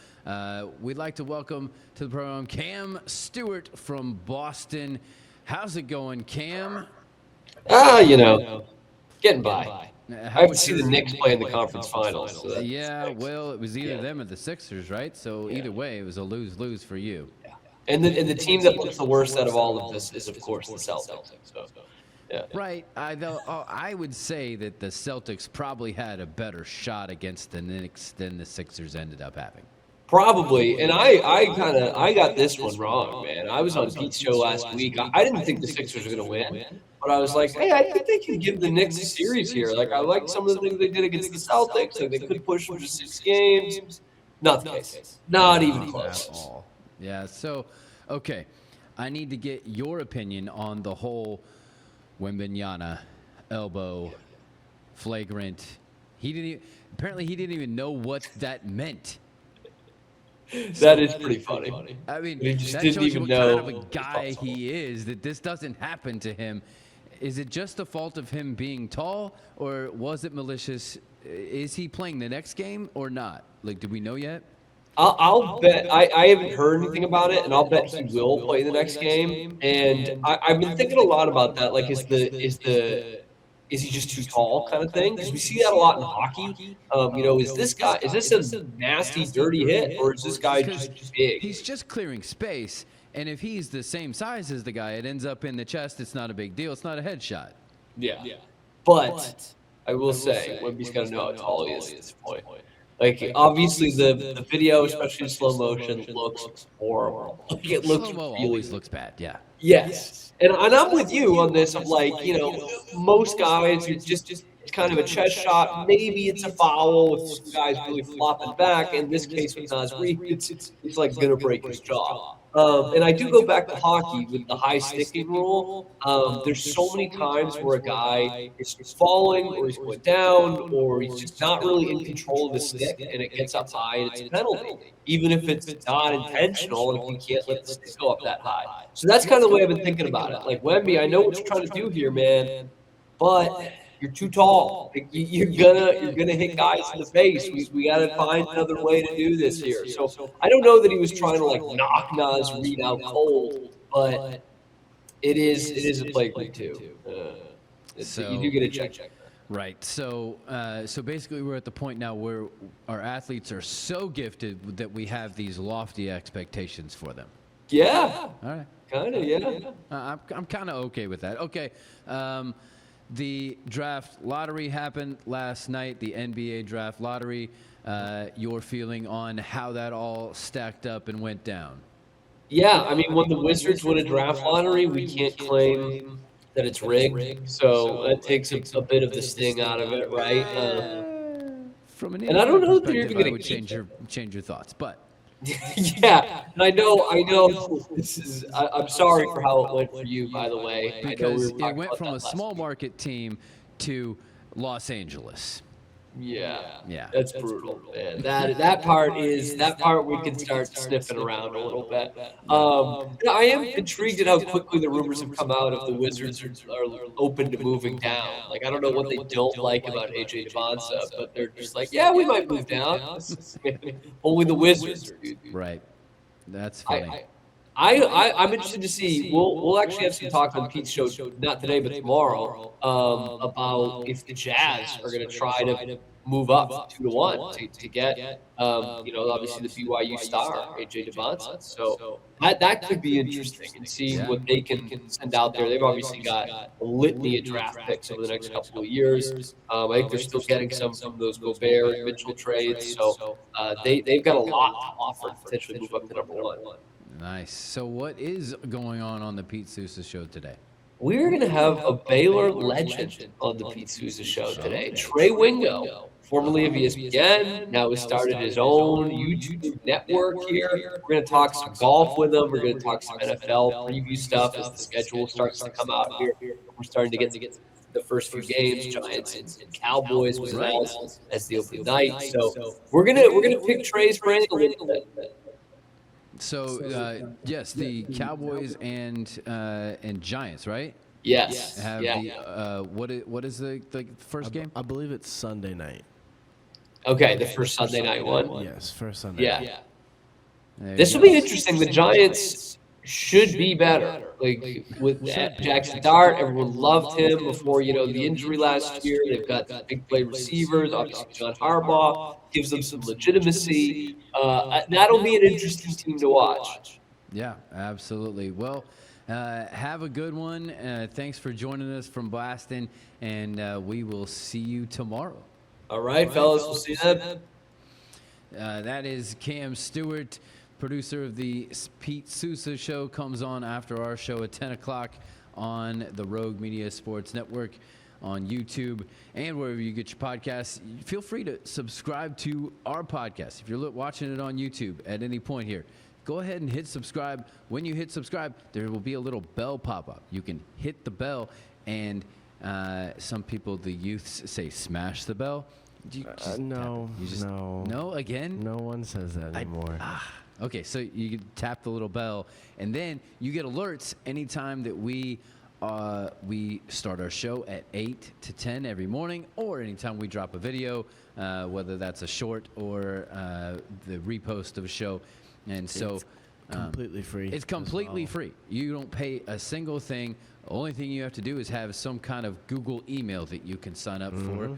we'd like to welcome to the program Cam Stewart from Boston. How's it going, Cam? Getting by. I have to see the Knicks play in the conference finals. So yeah, well, it was either them or the Sixers, right? So either way, it was a lose-lose for you. Yeah. And the team that looks the worst out of all of this is, of course, the Celtics. So, yeah. Right. I would say that the Celtics probably had a better shot against the Knicks than the Sixers ended up having. Probably, and I got this one wrong, man. I was on Pete's show last week. I didn't think the Sixers were going to win, but I was like, hey, I think they can give the Knicks a series here. Like, I like some of the things they did against the Celtics. Like, they could push them to 6 games. Not the case. Not even close. At all. Yeah. So, okay, I need to get your opinion on the whole Wembanyama elbow flagrant. Apparently he didn't even know what that meant. That is pretty funny. I mean, He just that didn't shows you even what know kind of a it was guy possible. he is, that this doesn't happen to him. Is it just the fault of him being tall, or was it malicious? Is he playing the next game or not? Like, do we know yet? I'll bet. I haven't heard anything about it, and I'll bet he will play the next game. And I've been thinking a lot about that. Like, is he just too tall kind of thing? Because we see that a lot in hockey. Is this a nasty, dirty hit, or is this guy just big? He's just clearing space, and if he's the same size as the guy, it ends up in the chest. It's not a big deal. It's not a headshot. Yeah. But I will say, Wemby's got to know how tall he is at this point. Like, obviously, the video, especially in slow motion, looks horrible. Like, it looks Slow-mo really always looks bad, yeah. Yes. And I'm with you on this of, like, most guys, it's just kind of a chest shot. Maybe it's a foul with some guys really flopping back. In this case with Nasri, it's like going to break his jaw. And I do go back to hockey with the high sticking rule. There's so many times where a guy is falling, or he's going down, or he's just not really in control of the stick, and it gets up high, and it's a penalty, even if it's not intentional, and if you can't let the stick go up that high. So that's kind of the way I've been thinking about it. Like, Wemby, I know what you're trying to do here, man, but you're too tall. Like, you're gonna hit guys in the face. We got to find another way to do this here. So I don't know that he was trying to, like, knock Nas Reed out cold, but it is a flagrant too. You do get a check. Right. So basically, we're at the point now where our athletes are so gifted that we have these lofty expectations for them. Yeah. All right. Kind of. Yeah. I'm kind of okay with that. Okay. The draft lottery happened last night, the NBA draft lottery. Your feeling on how that all stacked up and went down? Yeah, I mean, when the Wizards win a draft lottery, we can't claim that it's rigged. So that takes a bit of the sting out of it, right? From an and I don't know that perspective, you're going I to would change your thoughts, but yeah, and I know. This is. I'm sorry for how it went for you, by the way. Because it went from a small market team to Los Angeles. Yeah, that's brutal, man. That part we can start sniffing around a little bit. I am intrigued at how quickly the rumors have come out of the Wizards are open to moving down. Like, I don't know what they don't like about AJ Devonta, but they're just like, yeah, we might move down. Only the Wizards, dude. Right. That's funny. I'm interested to see. We'll actually have some talk on Pete's show, not today but tomorrow, about if the Jazz are going to try to move up 2-1 to get, obviously the BYU star AJ Devonta. So that could be interesting, and seeing what they can send out there. They've obviously got a litany of draft picks over the next couple of years. I think they're still getting some from those Gobert and Mitchell trades. So they've got a lot to offer to potentially move up to number 1. Nice. So what is going on the Pete Sousa show today? We're going to have a Baylor legend on the Pete Sousa show today. Trey Wingo, formerly of ESPN, now has started his own YouTube network here. We're going to talk some golf with him. We're going to talk some NFL preview stuff as the schedule starts to come out here. We're starting to get the first few games, Giants and Cowboys, as well as the opening night. So we're gonna pick Trey's brain a little bit. So yes, the Cowboys and Giants, right? Yes. Have the what is the first game? I believe it's Sunday night. Okay, the first Sunday night one. Yes, first Sunday. Yeah. This will be interesting. The Giants should be better. Like, with Jackson Dart, everyone loved him before the injury last year. They've got big play receivers. Obviously, John Harbaugh gives them some legitimacy. That'll be an interesting team to watch. Yeah, absolutely. Well, have a good one. Thanks for joining us from Boston, and we will see you tomorrow. All right, fellas. We'll see you then. That is Cam Stewart, producer of the Pete Sousa Show. Comes on after our show at 10 o'clock on the Rogue Media Sports Network, on YouTube, and wherever you get your podcasts. Feel free to subscribe to our podcast. If you're watching it on YouTube at any point here, go ahead and hit subscribe. When you hit subscribe, there will be a little bell pop up. You can hit the bell, and Some people, the youths, say smash the bell. You just no, tap it. You just, no. No, again? No one says that anymore. Okay, so you can tap the little bell, and then you get alerts anytime that we start our show at 8 to 10 every morning, or anytime we drop a video, whether that's a short or the repost of a show. And so It's completely free. It's completely free. You don't pay a single thing. The only thing you have to do is have some kind of Google email that you can sign up for,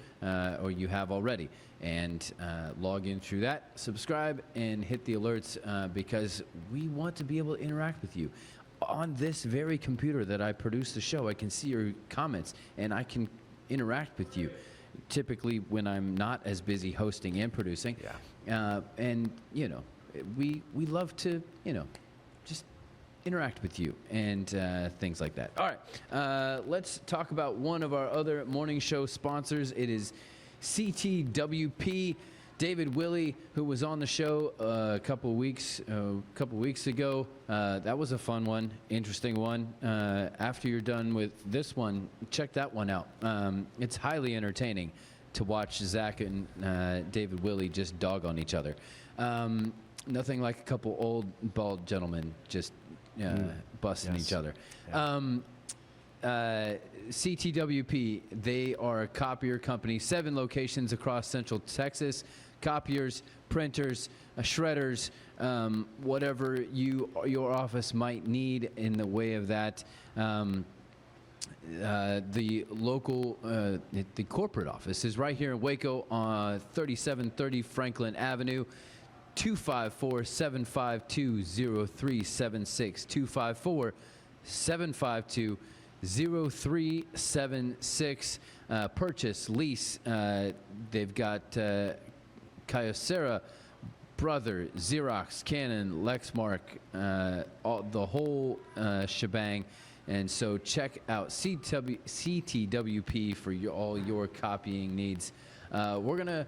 or you have already, and log in through that, subscribe, and hit the alerts because we want to be able to interact with you. On this very computer that I produce the show, I can see your comments, and I can interact with you. Typically, when I'm not as busy hosting and producing, and we love to just interact with you and things like that. All right, let's talk about one of our other morning show sponsors. It is CTWP. David Willey, who was on the show a couple weeks ago. That was a fun one, interesting one. After you're done with this one, check that one out. It's highly entertaining to watch Zach and David Willey just dog on each other. Nothing like a couple old bald gentlemen just busting each other. CTWP, they are a copier company, 7 locations across Central Texas. Copiers, printers, shredders, whatever your office might need in the way of that. The local, the corporate office is right here in Waco on 3730 Franklin Avenue. 254-752-0376. 254-752-0376. Purchase, lease. They've got Kyocera, Brother, Xerox, Canon, Lexmark, the whole shebang. And so check out CTWP for all your copying needs. We're going to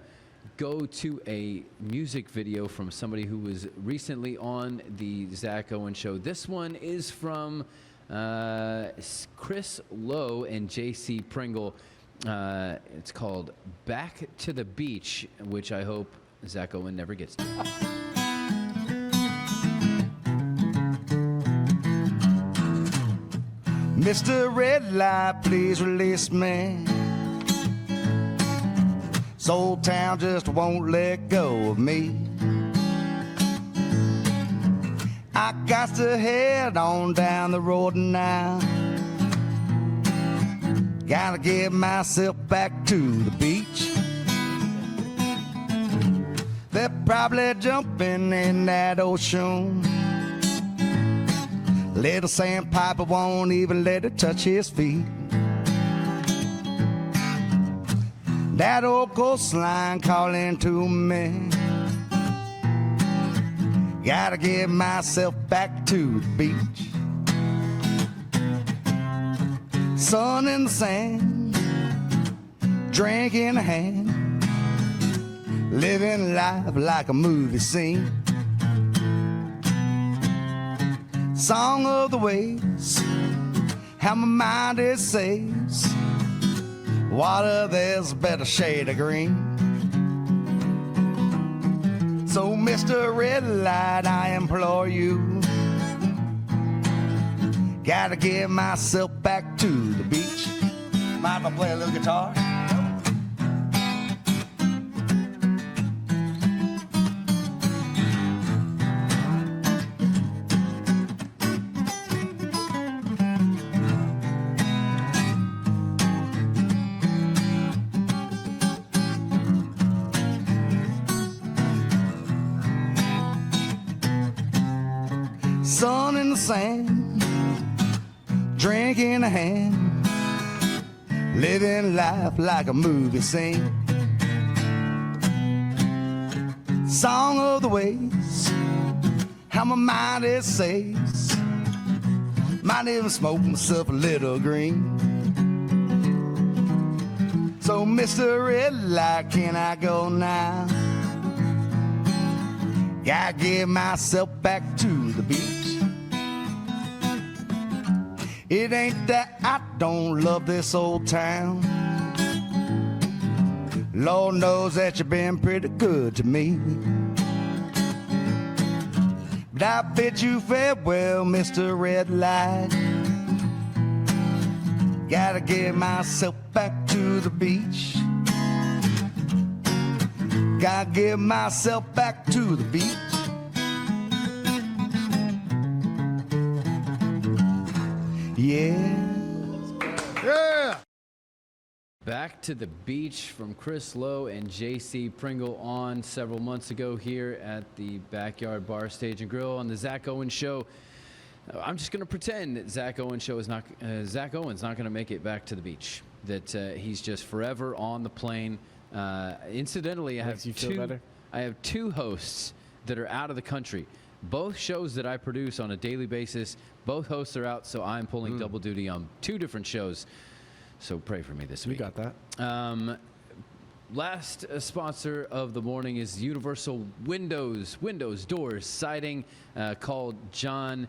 go to a music video from somebody who was recently on the Zack Owen show. This one is from Chris Lowe and JC Pringle. It's called Back to the Beach, which I hope Zack Owen never gets to. Mr. Red Light, please release me. This old town just won't let go of me. I got to head on down the road now. Gotta get myself back to the beach. They're probably jumping in that ocean. Little sandpiper won't even let it touch his feet. That old coastline calling to me. Gotta get myself back to the beach. Sun in the sand, drink in hand, living life like a movie scene. Song of the waves, how my mind it says, water there's a better shade of green. So Mr. Red Light, I implore you, gotta get myself back to the beach. Mind if I play a little guitar? Sun in the sand, drink in a hand, living life like a movie scene. Song of the waves, how my mind it says, might even smoke myself a little green. So Mr. Red Light, can I go now? Gotta get myself back to the beach. It ain't that I don't love this old town. Lord knows that you've been pretty good to me. But I bid you farewell, Mr. Red Light. Gotta get myself back to the beach. Gotta get myself back to the beach. Yeah. Yeah. Back to the beach from Chris Lowe and JC Pringle on several months ago here at the Backyard Bar Stage and Grill on the Zack Owen Show. I'm just going to pretend that Zack Owen's not going to make it back to the beach. That he's just forever on the plane. Incidentally, I have two hosts that are out of the country. Both shows that I produce on a daily basis, both hosts are out, so I'm pulling double duty on 2 different shows. So pray for me this week. We got that. Last sponsor of the morning is Universal Windows, doors, siding. Call John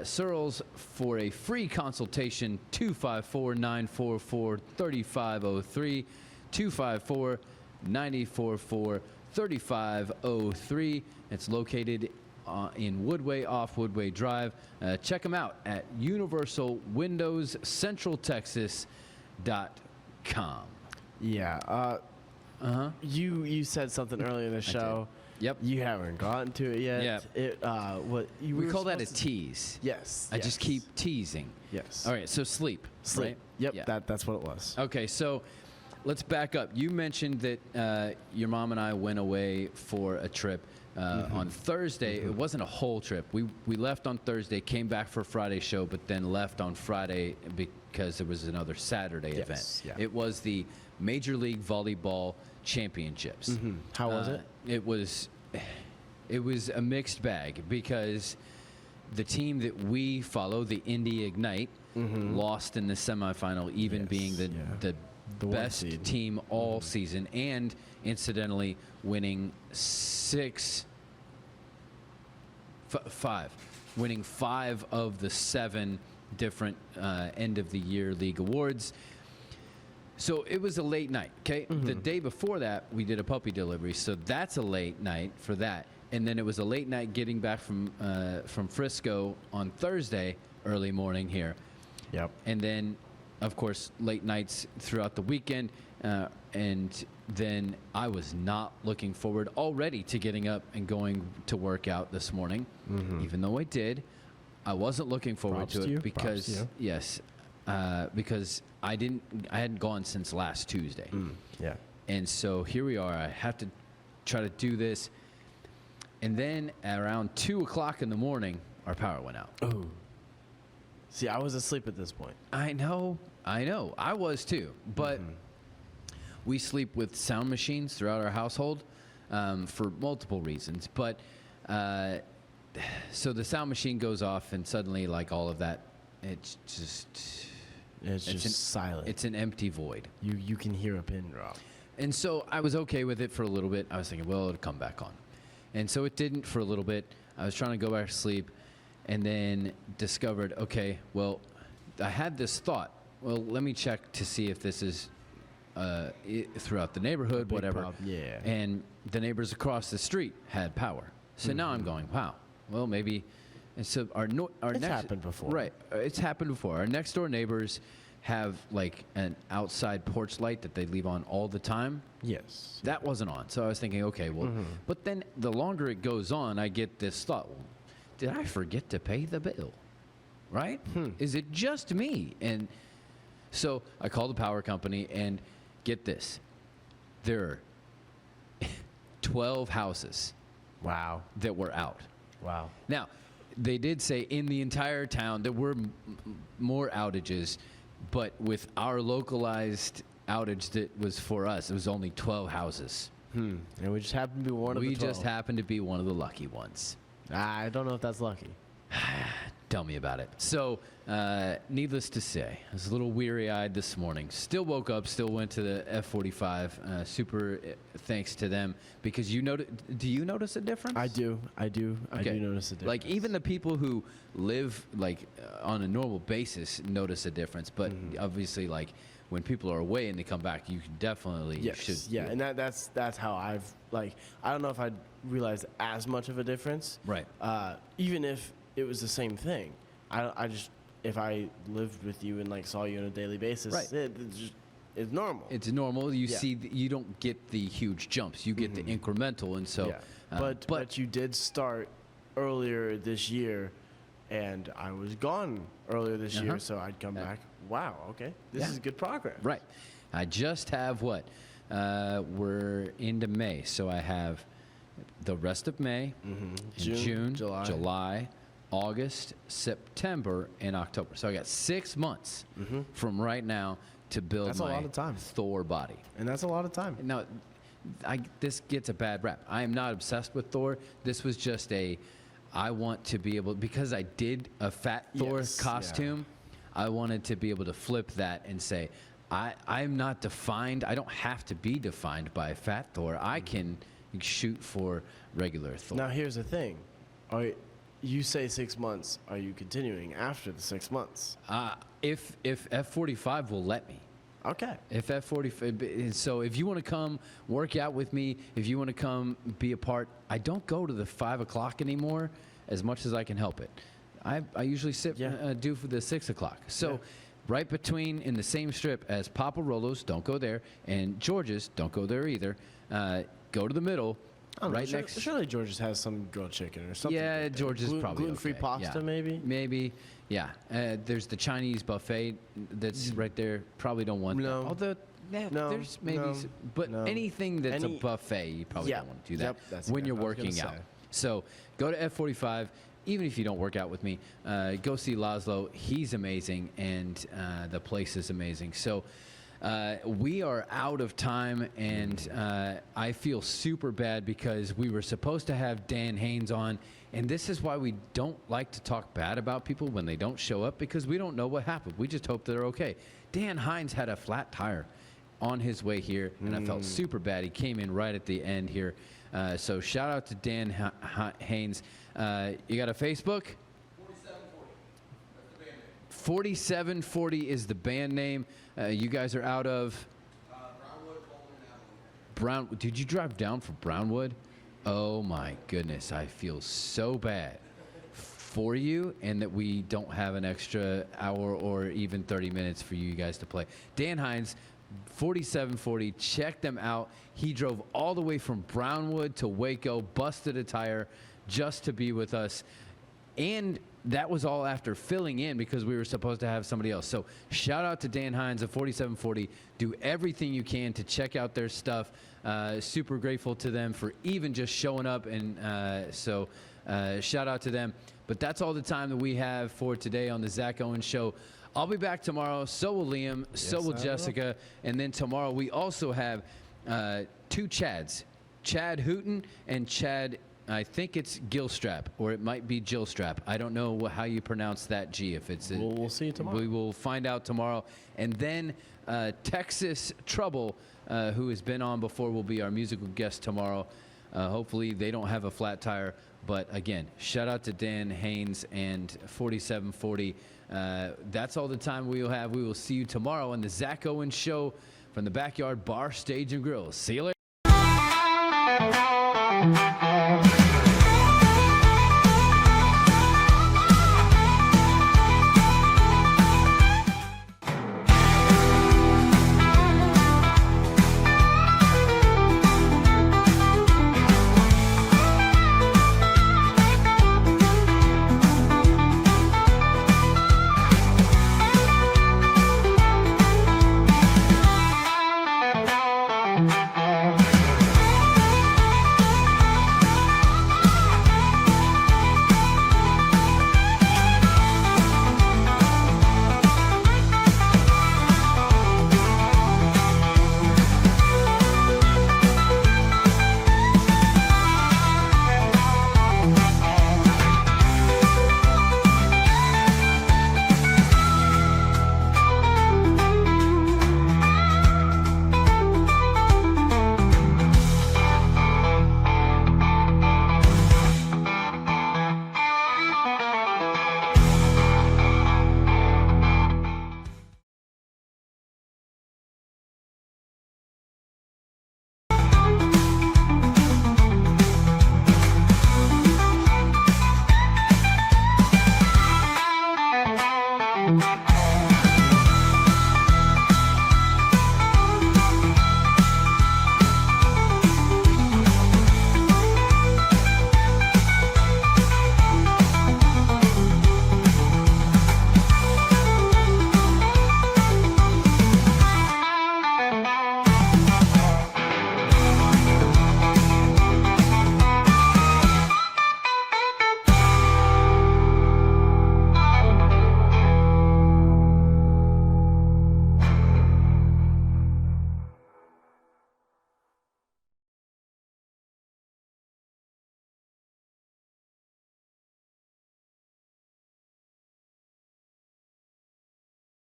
Searles for a free consultation, 254-944-3503, 254-944-3503. It's located in Woodway off Woodway Drive. Check them out at universalwindowscentraltexas.com. Yeah. You said something earlier in the show. Yep. You haven't gotten to it yet. Yep. We call that a tease. Yes. I just keep teasing. Yes. All right. So sleep. Sleep. Right? Yep. Yeah. That's what it was. Okay. So let's back up. You mentioned that your mom and I went away for a trip on Thursday. It wasn't a whole trip. We left on Thursday, came back for a Friday show, but then left on Friday because there was another Saturday event. Yeah. It was the Major League Volleyball Championships. How was it? It was a mixed bag because the team that we follow, the Indy Ignite, lost in the semifinal, even being the best seed. team all season, and incidentally winning winning 5 of the 7 different end of the year league awards. So it was a late night, okay? The day before that, we did a puppy delivery, so that's a late night for that. And then it was a late night getting back from Frisco on Thursday, early morning here. Yep. And then, of course, late nights throughout the weekend. And then I was not looking forward already to getting up and going to work out this morning, even though I did. I wasn't looking forward to it because, because I hadn't gone since last Tuesday. Yeah. And so here we are. I have to try to do this. And then at around 2 o'clock in the morning, our power went out. Oh. See, I was asleep at this point. I know. I was too. But we sleep with sound machines throughout our household for multiple reasons. But so the sound machine goes off, and suddenly, like all of that, it's just silent. It's an empty void. You can hear a pin drop. And so I was okay with it for a little bit. I was thinking, well, it'll come back on. And so it didn't for a little bit. I was trying to go back to sleep and then discovered, okay, well, I had this thought. Well, let me check to see if this is throughout the neighborhood, whatever. Problem. Yeah. And the neighbors across the street had power. So now I'm going, wow, well, maybe. And so it's happened before. Right. It's happened before. Our next door neighbors have like an outside porch light that they leave on all the time. Yes. That wasn't on. So I was thinking, okay, well, but then the longer it goes on, I get this thought, well, did I forget to pay the bill? Right? Is it just me? And so I called the power company, and get this. There are 12 houses. Wow. That were out. Wow. Now, they did say in the entire town there were more outages, but with our localized outage that was for us, it was only 12 houses. And we just happened to be one of the 12. We just happened to be one of the lucky ones. I don't know if that's lucky. Tell me about it. So, needless to say, I was a little weary-eyed this morning. Still woke up, still went to the F45. Super thanks to them, because do you notice a difference? I do. I do notice a difference. Like, even the people who live on a normal basis notice a difference, but obviously, like, when people are away and they come back, you definitely should. Yeah, and that's how I've, like, I don't know if I'd realized as much of a difference. Right. Even if it was the same thing. I just, if I lived with you and like saw you on a daily basis, Right. It's normal. It's normal. You see, you don't get the huge jumps. You get the incremental, and so. Yeah. But you did start earlier this year, and I was gone earlier this year, so I'd come back. Wow. Okay. This is good progress. Right. I just have what? We're into May, so I have the rest of May, June, July, August, September, and October. So I got 6 months from right now to build That's my a lot of time. Thor body. And that's a lot of time. Now, this gets a bad rap. I am not obsessed with Thor. This was just I want to be able, because I did a Fat Thor costume, I wanted to be able to flip that and say, I'm not defined. I don't have to be defined by Fat Thor. I can shoot for regular Thor. Now, here's the thing. You say 6 months. Are you continuing after the 6 months? If F45 will let me. Okay. If F45, so if you want to come work out with me, if you want to come be a part, I don't go to the 5 o'clock anymore as much as I can help it. I usually do for the 6 o'clock. So right between, in the same strip as Papa Rolo's, don't go there, and George's, don't go there either. Go to the middle. Right next. Surely George's has some grilled chicken or something. Yeah, like George's probably gluten-free okay. pasta, maybe. Maybe, yeah. There's the Chinese buffet that's right there. Probably don't want that. Although, there's maybe, but anything that's a buffet, you probably don't want to do that that's when you're I was gonna working out. say. So go to F45. Even if you don't work out with me, go see Laszlo. He's amazing, and the place is amazing. So. We are out of time, and I feel super bad because we were supposed to have Dan Haynes on, and this is why we don't like to talk bad about people when they don't show up, because we don't know what happened. We just hope they're okay. Dan Haynes had a flat tire on his way here, and I felt super bad. He came in right at the end here. So shout out to Dan Haynes. You got a Facebook? 4740 is the band name. You guys are out of Brownwood. Did you drive down from Brownwood? Oh my goodness, I feel so bad for you, and that we don't have an extra hour or even 30 minutes for you guys to play. Dan Haynes, 4740. Check them out. He drove all the way from Brownwood to Waco, busted a tire just to be with us, and that was all after filling in because we were supposed to have somebody else. So shout out to Dan Haynes of 4740. Do everything you can to check out their stuff. Super grateful to them for even just showing up. And so shout out to them. But that's all the time that we have for today on the Zack Owen Show. I'll be back tomorrow. So will Liam. So will Jessica. And then tomorrow we also have 2 Chads. Chad Hooten and Chad, I think it's Gilstrap, or it might be Jillstrap. I don't know how you pronounce that G. If it's we'll see you tomorrow. We will find out tomorrow. And then Texas Trouble, who has been on before, will be our musical guest tomorrow. Hopefully they don't have a flat tire. But again, shout out to Dan Haynes and 4740. That's all the time we will have. We will see you tomorrow on the Zack Owen Show from the Backyard Bar, Stage, and Grill. See you later.